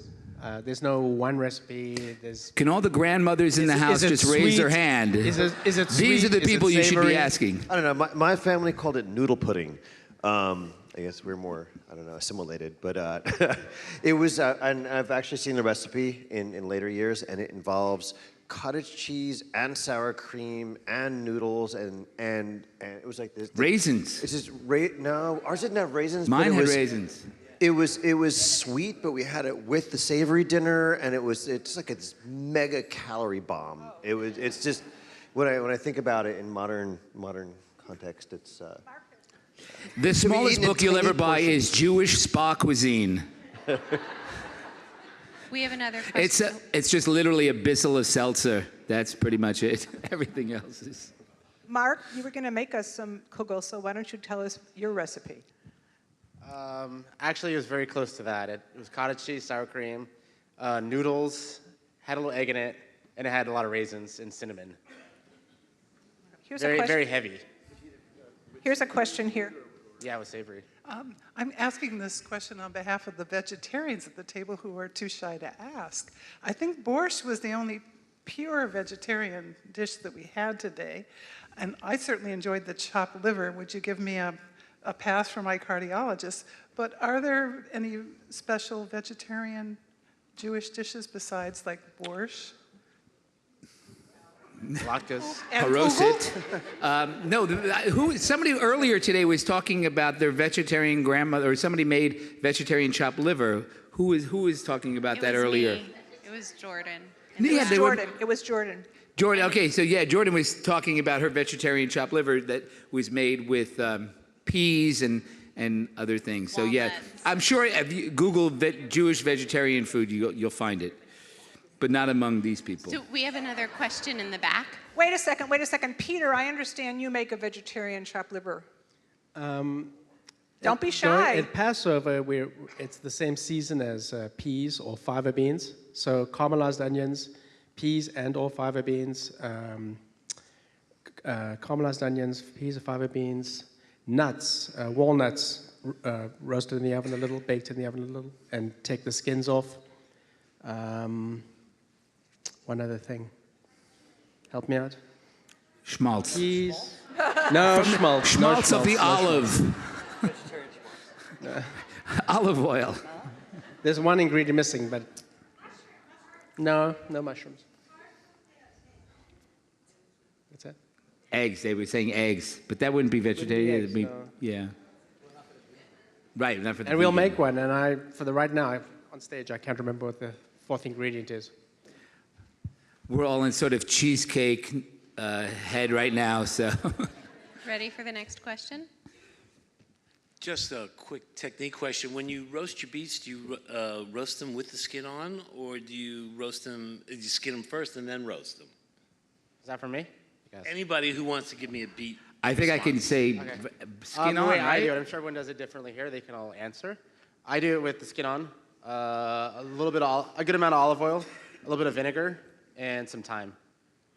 There's no one recipe. Can all the grandmothers in the house just raise their hand? Is it sweet? These are the people you should be asking. I don't know. My family called it noodle pudding. I guess we're more, I don't know, assimilated. But it was, and I've actually seen the recipe in later years, and it involves cottage cheese and sour cream and noodles, and it was like this. Raisins. It's just, no, ours didn't have raisins. Mine had raisins. It was sweet, but we had it with the savory dinner, and it's like a mega calorie bomb. It's just, when I think about it in modern context, it's. The smallest book you'll ever buy is Jewish Spa Cuisine. We have another question. It's just literally a bissel of seltzer. That's pretty much it. Everything else is. Mark, you were going to make us some kugel, so why don't you tell us your recipe? Actually, it was very close to that. It was cottage cheese, sour cream, noodles, had a little egg in it, and it had a lot of raisins and cinnamon. Very heavy. Here's a question here. Yeah, it was savory. I'm asking this question on behalf of the vegetarians at the table who are too shy to ask. I think borscht was the only pure vegetarian dish that we had today, and I certainly enjoyed the chopped liver. Would you give me a pass from my cardiologist? But are there any special vegetarian Jewish dishes besides like borscht? Latkes. Haroset. No, somebody earlier today was talking about their vegetarian grandmother, or somebody made vegetarian chopped liver. Who was talking about that earlier? Me. It was Jordan. Yeah, It was Jordan. Jordan, okay, so yeah, Jordan was talking about her vegetarian chopped liver that was made with peas and other things. So yeah, I'm sure if you Google Jewish vegetarian food, you'll find it, but not among these people. So we have another question in the back. Wait a second. Peter, I understand you make a vegetarian chopped liver. Don't be shy. At Passover, it's the same season as peas or fava beans. So caramelized onions, peas and or fava beans, caramelized onions, peas or fava beans, nuts, walnuts, roasted in the oven a little, baked in the oven a little, and take the skins off. One other thing. Help me out. Schmaltz. Peas. No, schmaltz. Schmaltz of the olive. Olive oil. There's one ingredient missing, but no mushrooms. What's that? Eggs. They were saying eggs, but that wouldn't be vegetarian. Eggs, It'd be, no. yeah. Right. Not for the And we'll vegan. make one. And for the right now, on stage, I can't remember what the fourth ingredient is. We're all in sort of cheesecake head right now, so. Ready for the next question? Just a quick technique question. When you roast your beets, do you roast them with the skin on, or do you skin them first and then roast them? Is that for me? Yes. Anybody who wants to give me a beet. I think I can say skin on, the way I right? do it, I'm sure everyone does it differently here. They can all answer. I do it with the skin on, a good amount of olive oil, a little bit of vinegar, and some thyme,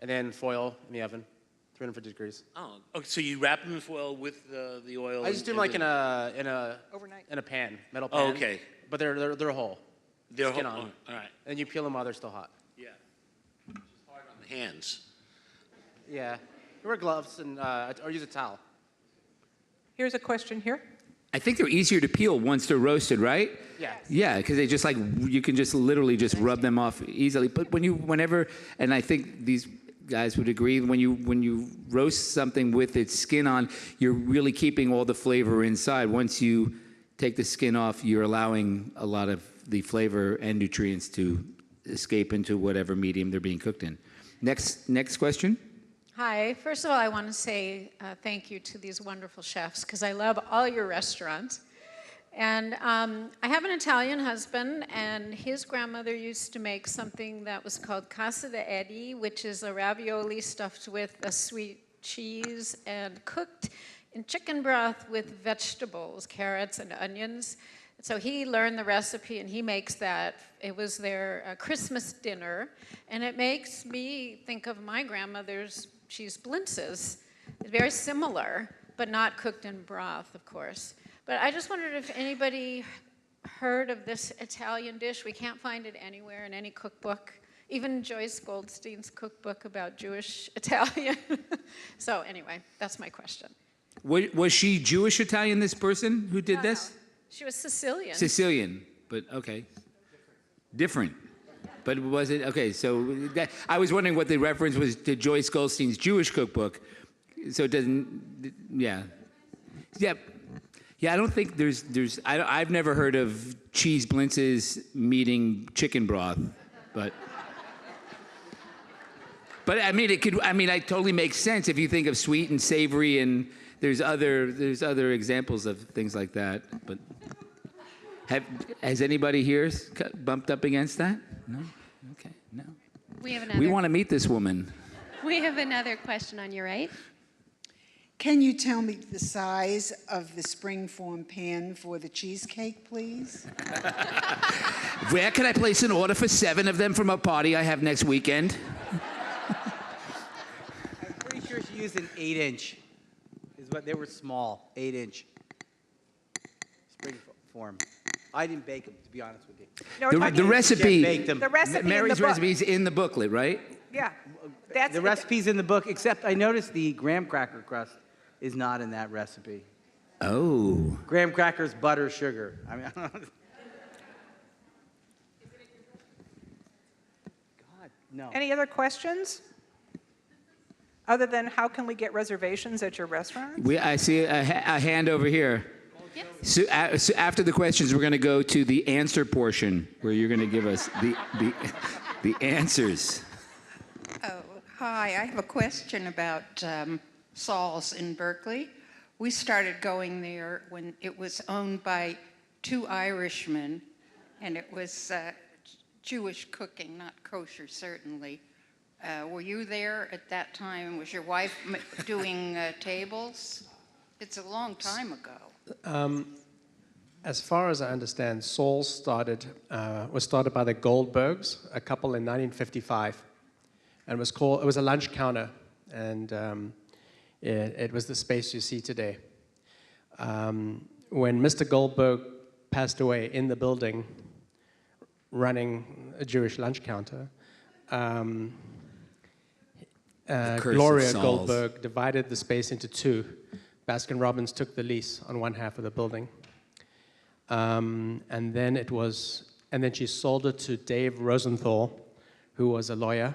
and then foil in the oven, 350 degrees. Oh, okay, so you wrap them in foil with the oil? I just do them like in a pan, metal pan. Oh, okay. But they're whole. They're skin whole, on. all right. And you peel them while they're still hot. Yeah. It's hard on the hands. Yeah. You wear gloves or use a towel. Here's a question here. I think they're easier to peel once they're roasted, right? Yeah. Yeah, because they just you can just literally just rub them off easily. But whenever, and I think these guys would agree, when you roast something with its skin on, you're really keeping all the flavor inside. Once you take the skin off, you're allowing a lot of the flavor and nutrients to escape into whatever medium they're being cooked in. Next question. Hi. First of all, I want to say thank you to these wonderful chefs because I love all your restaurants. And I have an Italian husband, and his grandmother used to make something that was called casa de Eddie, which is a ravioli stuffed with a sweet cheese and cooked in chicken broth with vegetables, carrots and onions. So he learned the recipe, and he makes that. It was their Christmas dinner, and it makes me think of my grandmother's cheese blintzes. It's very similar, but not cooked in broth, of course. But I just wondered if anybody heard of this Italian dish. We can't find it anywhere in any cookbook, even Joyce Goldstein's cookbook about Jewish Italian. So anyway, that's my question. Was she Jewish Italian, this person who did this? No. She was Sicilian. Sicilian, but okay. Different. But was it, okay, so I was wondering what the reference was to Joyce Goldstein's Jewish cookbook. So it doesn't, yeah. Yeah, I don't think I've never heard of cheese blintzes meeting chicken broth, but I mean, it totally makes sense if you think of sweet and savory, and there's other examples of things like that, but has anybody here bumped up against that? No? Okay, no. We want to meet this woman. We have another question on your right. Can you tell me the size of the springform pan for the cheesecake, please? Where can I place an order for 7 of them from a party I have next weekend? I'm pretty sure she used an 8-inch. They were small, 8-inch springform. I didn't bake them, to be honest with you. No, The recipe, The recipe Mary's in the book. recipe is in the booklet, right? Yeah. That's The recipe's in the book, except I noticed the graham cracker crust is not in that recipe. Oh. Graham crackers, butter, sugar. I mean, God, no. Any other questions? other than how can we get reservations at your restaurant? I see a hand over here. So after the questions, we're going to go to the answer portion where you're going to give us the answers. Oh, hi. I have a question about Saul's in Berkeley. We started going there when it was owned by two Irishmen, and it was Jewish cooking, not kosher, certainly. Were you there at that time? Was your wife doing tables? It's a long time ago. As far as I understand, Saul was started by the Goldbergs, a couple in 1955, and it was a lunch counter, and it was the space you see today. When Mr. Goldberg passed away in the building, running a Jewish lunch counter, Gloria Goldberg divided the space into two. Baskin-Robbins took the lease on one half of the building. And then she sold it to Dave Rosenthal, who was a lawyer,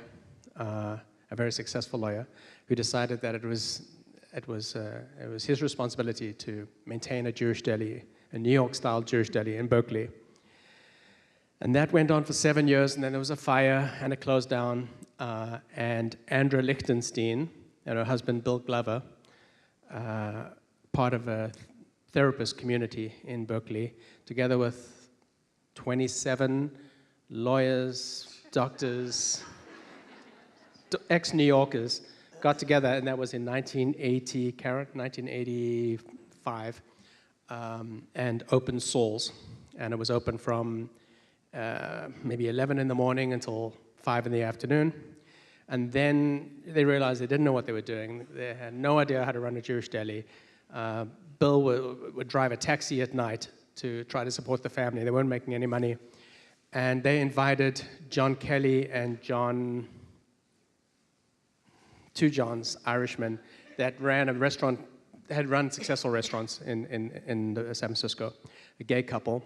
a very successful lawyer, who decided that it was his responsibility to maintain a Jewish deli, a New York-style Jewish deli in Berkeley. And that went on for 7 years, and then there was a fire, and it closed down. And Andrea Lichtenstein and her husband, Bill Glover, part of a therapist community in Berkeley, together with 27 lawyers, doctors, ex-New Yorkers, got together, and that was in 1985, and opened Saul's. And it was open from maybe 11 in the morning until 5 in the afternoon. And then they realized they didn't know what they were doing. They had no idea how to run a Jewish deli. Bill would drive a taxi at night to try to support the family. They weren't making any money. And they invited John Kelly and two Johns, Irishmen, that ran a restaurant, had run successful restaurants in San Francisco, a gay couple.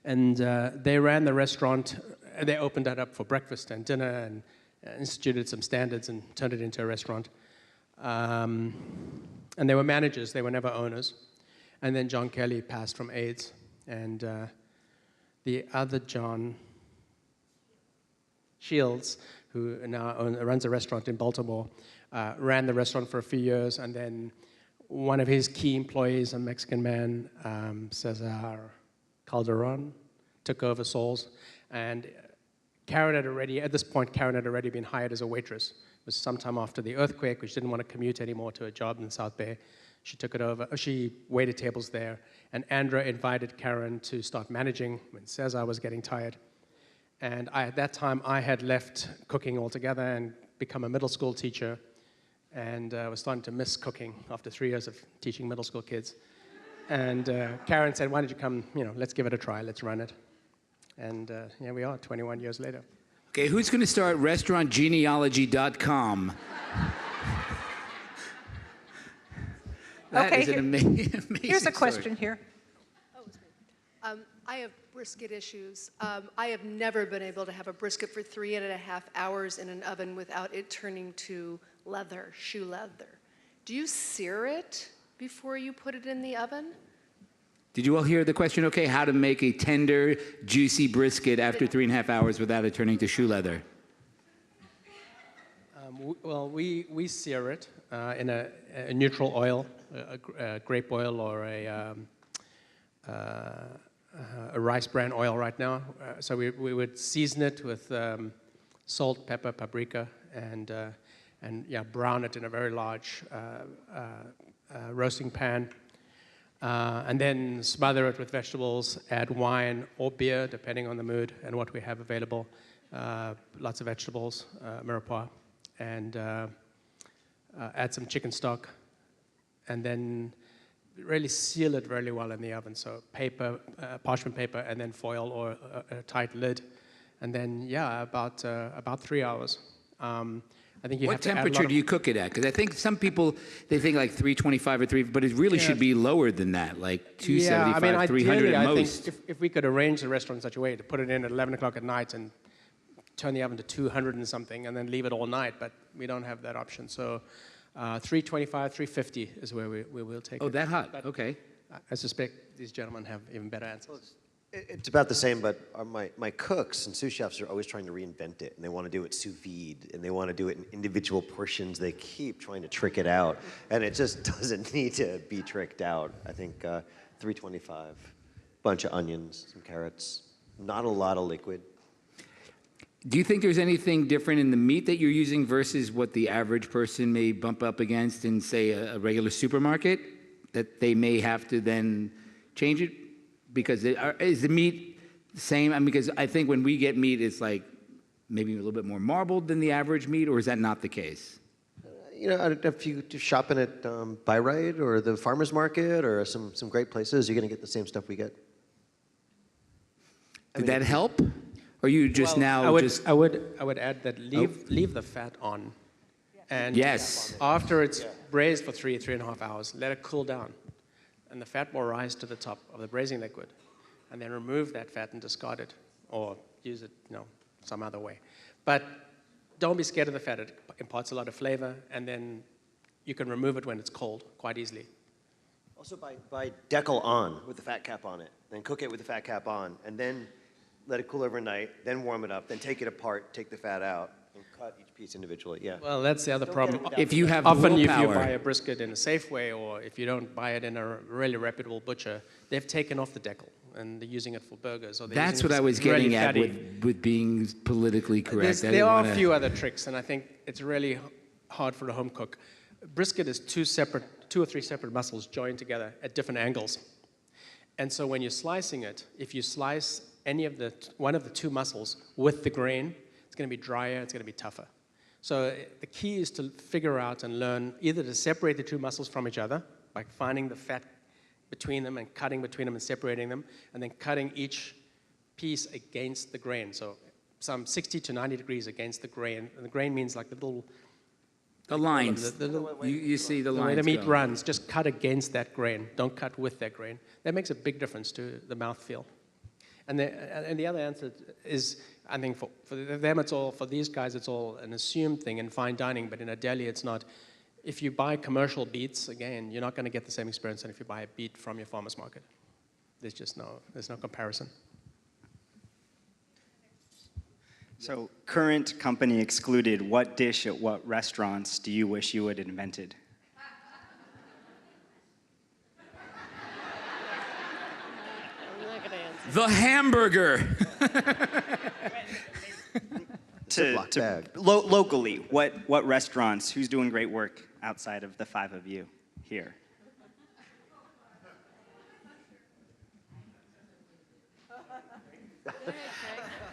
And they ran the restaurant. They opened that up for breakfast and dinner and instituted some standards and turned it into a restaurant. And they were managers. They were never owners. And then John Kelly passed from AIDS. And the other John, Shields, who now runs a restaurant in Baltimore, ran the restaurant for a few years. And then one of his key employees, a Mexican man, Cesar Calderon, took over Saul's. And Karen had already, at this point, Karen had already been hired as a waitress. It was sometime after the earthquake, which didn't want to commute anymore to a job in the South Bay. She took it over. She waited tables there. And Andrea invited Karen to start managing when Cesar was getting tired. And at that time, I had left cooking altogether and become a middle school teacher. And was starting to miss cooking after 3 years of teaching middle school kids. And Karen said, why don't you come, let's give it a try, let's run it. And here we are, 21 years later. Okay, who's going to start restaurantgenealogy.com? That is an amazing here's a question story. here. I have brisket issues. I have never been able to have a brisket for 3.5 hours in an oven without it turning to leather, shoe leather. Do you sear it before you put it in the oven? Did you all hear the question? Okay, how to make a tender, juicy brisket after 3.5 hours without it turning to shoe leather? We sear it in a neutral oil, a grape oil or a rice bran oil right now. So we would season it with salt, pepper, paprika, and brown it in a very large roasting pan. And then smother it with vegetables, add wine or beer, depending on the mood and what we have available. Lots of vegetables, mirepoix, and add some chicken stock. And then really seal it really well in the oven. So paper, parchment paper, and then foil or a tight lid. And then, about 3 hours. I think you what have to add temperature do you cook it at? Because I think some people, they think like 325 or 3, but it really should be lower than that, like 275, 300 at most. I think if we could arrange the restaurant in such a way to put it in at 11 o'clock at night and turn the oven to 200 and something and then leave it all night, but we don't have that option. So 325, 350 is where we will take it. Oh, that hot, But okay. I suspect these gentlemen have even better answers. It's about the same, but my cooks and sous chefs are always trying to reinvent it, and they want to do it sous vide, and they want to do it in individual portions. They keep trying to trick it out, and it just doesn't need to be tricked out. I think 325, bunch of onions, some carrots, not a lot of liquid. Do you think there's anything different in the meat that you're using versus what the average person may bump up against in, say, a regular supermarket, that they may have to then change it? Because is the meat the same? I mean, because I think when we get meat, it's like maybe a little bit more marbled than the average meat, or is that not the case? You know, if you shopping at Buy Right or the farmer's market or some great places, you're going to get the same stuff we get. Did that help? Or you just now I would add that leave the fat on. And yes. After it's braised for 3.5 hours, let it cool down. And the fat will rise to the top of the braising liquid. And then remove that fat and discard it. Or use it, some other way. But don't be scared of the fat. It imparts a lot of flavor. And then you can remove it when it's cold quite easily. Also by decal on with the fat cap on it. Then cook it with the fat cap on. And then let it cool overnight. Then warm it up. Then take it apart. Take the fat out. And cut each piece individually, yeah. Well, that's the other problem. If you have Often if you willpower. buy a brisket in a Safeway or if you don't buy it in a really reputable butcher, they've taken off the decal and they're using it for burgers. Or they're That's using what I was really getting at fatty. with being politically correct. There are a few other tricks, and I think it's really hard for a home cook. Brisket is two or three separate muscles joined together at different angles. And so when you're slicing it, if you slice one of the two muscles with the grain, it's going to be drier, it's going to be tougher. So the key is to figure out and learn either to separate the two muscles from each other by finding the fat between them and cutting between them and separating them, and then cutting each piece against the grain. So some 60 to 90 degrees against the grain. And the grain means like the little... The lines. You see the lines. The way the meat going. runs, just cut against that grain. Don't cut with that grain. That makes a big difference to the mouthfeel. And the other answer is, I think for them it's all, for these guys it's all an assumed thing in fine dining, but in a deli it's not. If you buy commercial beets, again, you're not going to get the same experience than if you buy a beet from your farmer's market. There's no comparison. So current company excluded, what dish at what restaurants do you wish you had invented? The hamburger. Locally, what restaurants, who's doing great work outside of the five of you here?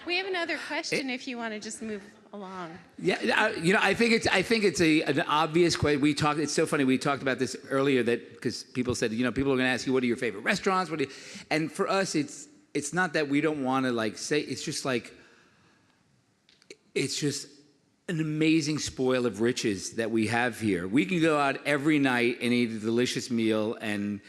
We have another question if you want to just move along. Yeah, I think it's an obvious question. It's so funny. We talked about this earlier because people said, people are going to ask you, what are your favorite restaurants? And for us, it's not that we don't want to say. It's just an amazing spoil of riches that we have here. We can go out every night and eat a delicious meal, and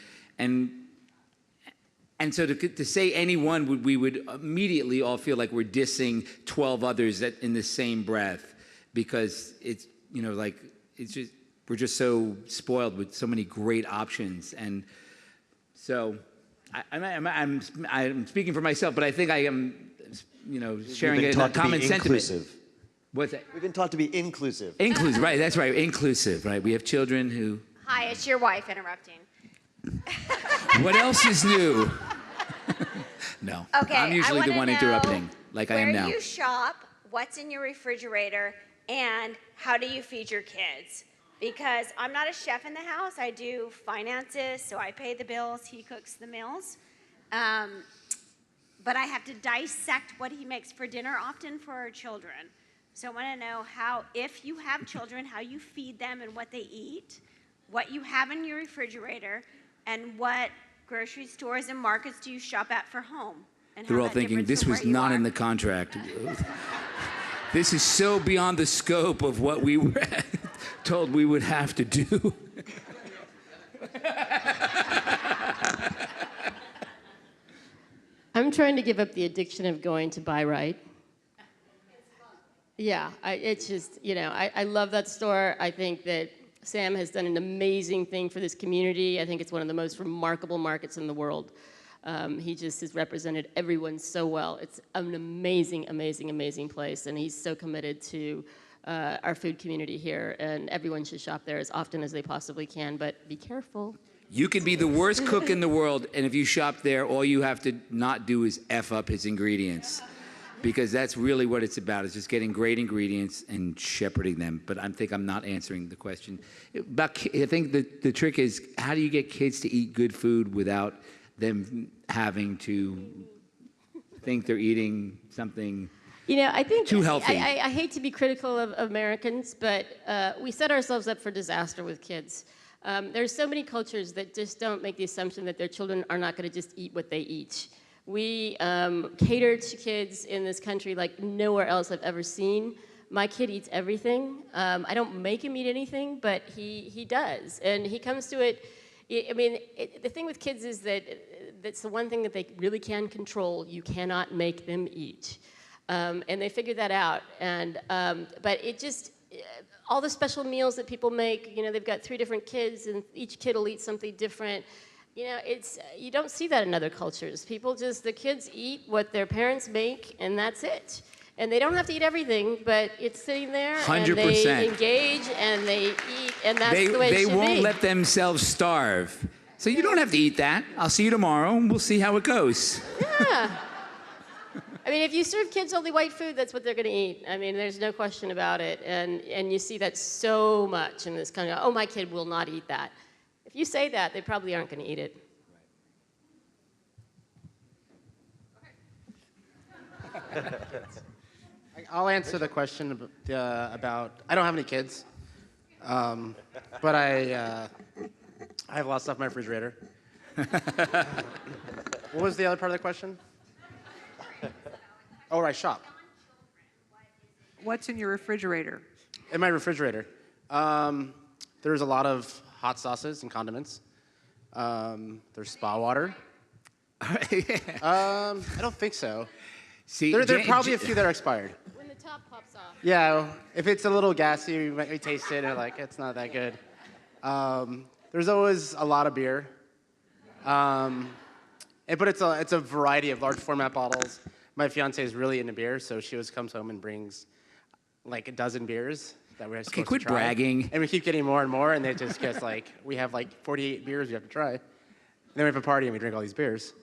so to say any one, we would immediately all feel like we're dissing 12 others in the same breath, because it's we're just so spoiled with so many great options. And so I'm speaking for myself, but I think I am sharing a common sentiment. Inclusive. What's that? We've been taught to be inclusive. Inclusive, right? That's right. Inclusive, right? We have children who. Hi, it's your wife interrupting. What else is new? No. Okay, I'm usually the one interrupting, like I am now. Where you shop, what's in your refrigerator, and how do you feed your kids? Because I'm not a chef in the house. I do finances, so I pay the bills. He cooks the meals. But I have to dissect what he makes for dinner, often for our children. So I want to know how, if you have children, how you feed them and what they eat, what you have in your refrigerator, and what grocery stores and markets do you shop at for home? And They're all thinking, this was not in the contract. This is so beyond the scope of what we were told we would have to do. I'm trying to give up the addiction of going to Buy Right. Yeah, it's just, I love that store. I think that Sam has done an amazing thing for this community. I think it's one of the most remarkable markets in the world. He just has represented everyone so well. It's an amazing, amazing, amazing place, and he's so committed to our food community here, and everyone should shop there as often as they possibly can, but be careful. You can be the worst cook in the world, and if you shop there, all you have to not do is F up his ingredients. Because that's really what it's about, is just getting great ingredients and shepherding them. But I think I'm not answering the question. I think the trick is, how do you get kids to eat good food without them having to think they're eating something I think too healthy? I hate to be critical of Americans, but we set ourselves up for disaster with kids. There's so many cultures that just don't make the assumption that their children are not going to just eat what they eat. We cater to kids in this country like nowhere else I've ever seen. My kid eats everything. I don't make him eat anything, but he does. And he comes to it. The thing with kids is that that's the one thing that they really can control. You cannot make them eat. And they figured that out. But it just, all the special meals that people make, they've got 3 different kids, and each kid will eat something different. You don't see that in other cultures. The kids eat what their parents make, and that's it. And they don't have to eat everything, but it's sitting there, 100%. And they engage, and they eat, and that's the way it should be. They won't let themselves starve. So you don't have to eat that. I'll see you tomorrow, and we'll see how it goes. Yeah. If you serve kids only white food, that's what they're going to eat. There's no question about it. And you see that so much in this country. Oh, my kid will not eat that. If you say that, they probably aren't going to eat it. I'll answer the question about. I don't have any kids, but I have a lot of stuff in my refrigerator. What was the other part of the question? Oh, I shop. What's in your refrigerator? In my refrigerator, there's a lot of hot sauces and condiments. There's spa water. I don't think so. See, there are probably a few that are expired. When the top pops off. Yeah, if it's a little gassy, you might taste it and it's not that good. There's always a lot of beer. But it's a variety of large format bottles. My fiance is really into beer, so she always comes home and brings like a dozen beers that we're supposed quit to try. bragging. And we keep getting more and more, and it just gets we have 48 beers we have to try. And then we have a party and we drink all these beers.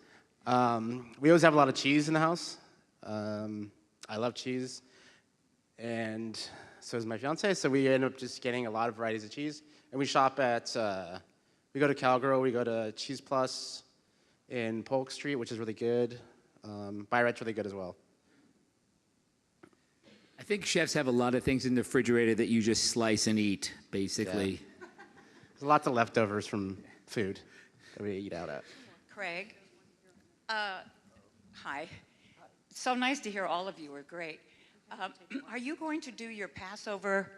We always have a lot of cheese in the house. I love cheese, and so does my fiance. So we end up just getting a lot of varieties of cheese. And we shop at, we go to Cowgirl, we go to Cheese Plus in Polk Street, which is really good. Byret's really good as well. I think chefs have a lot of things in the refrigerator that you just slice and eat, basically. Yeah. There's lots of leftovers from food that we eat out at. Craig, hi. So nice to hear all of you are great. Are you going to do your Passover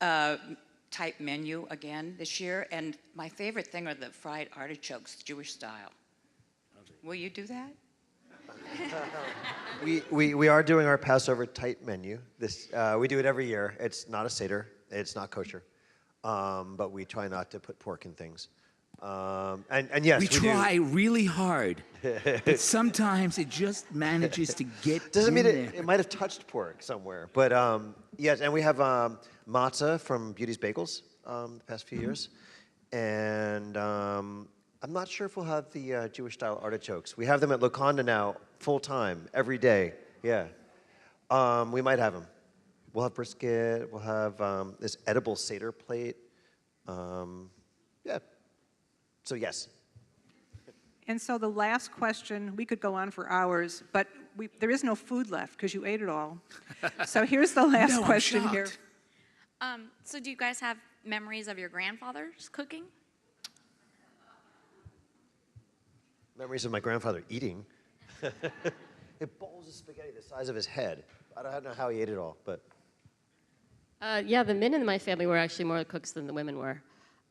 type menu again this year? And my favorite thing are the fried artichokes, Jewish style. Will you do that? We are doing our Passover type menu. We do it every year. It's not a Seder. It's not kosher. But we try not to put pork in things. And yes, we try really hard, but sometimes it just manages to get Doesn't mean in there. it might have touched pork somewhere. But yes, and we have matzah from Beauty's Bagels the past few years. And I'm not sure if we'll have the Jewish-style artichokes. We have them at Loconda now, full-time, every day. Yeah. We might have them. We'll have brisket. We'll have this edible Seder plate. Yeah. So yes. And so the last question, we could go on for hours, but there is no food left because you ate it all. So here's the last question here. So do you guys have memories of your grandfather's cooking? Memories of my grandfather eating. It bowls of spaghetti the size of his head. I don't know how he ate it all, but. Yeah, the men in my family were actually more cooks than the women were.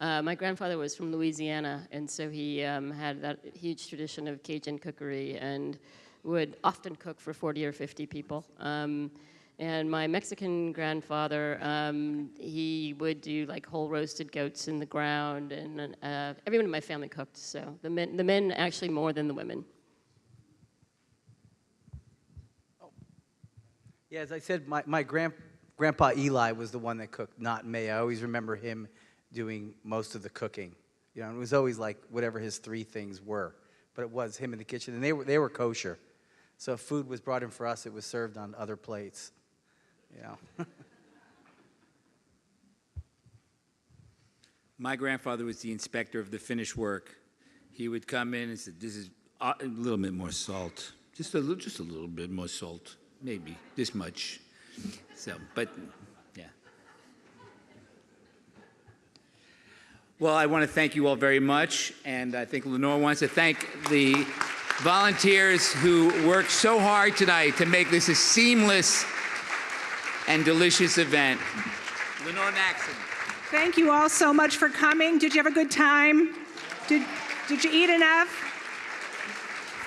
My grandfather was from Louisiana, and so he had that huge tradition of Cajun cookery and would often cook for 40 or 50 people. And my Mexican grandfather, he would do like whole roasted goats in the ground, and everyone in my family cooked. So the men actually more than the women. Yeah, as I said, my grandpa Eli was the one that cooked, not me. I always remember him doing most of the cooking. You know, it was always like whatever his 3 things were, but it was him in the kitchen, and they were kosher. So if food was brought in for us, it was served on other plates. You know. My grandfather was the inspector of the finished work. He would come in and say, "This is a little bit more salt, just a little bit more salt, maybe this much." So, but yeah. Well, I want to thank you all very much, and I think Lenore wants to thank the volunteers who worked so hard tonight to make this a seamless and delicious event. Lenore Naxon. Thank you all so much for coming. Did you have a good time? Did you eat enough?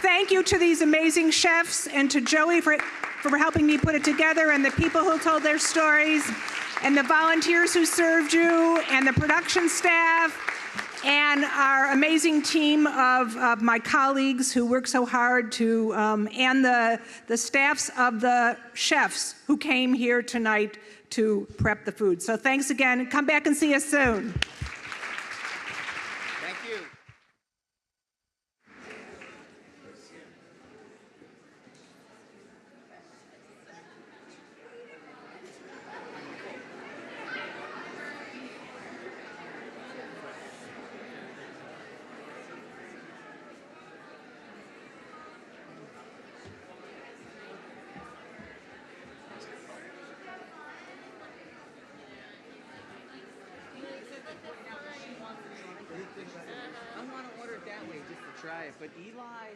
Thank you to these amazing chefs and to Joey for helping me put it together, and the people who told their stories, and the volunteers who served you, and the production staff, and our amazing team of my colleagues who worked so hard to, and the staffs of the chefs who came here tonight to prep the food. So thanks again. Come back and see us soon. Thank you. I want to order it that way just to try it, but Eli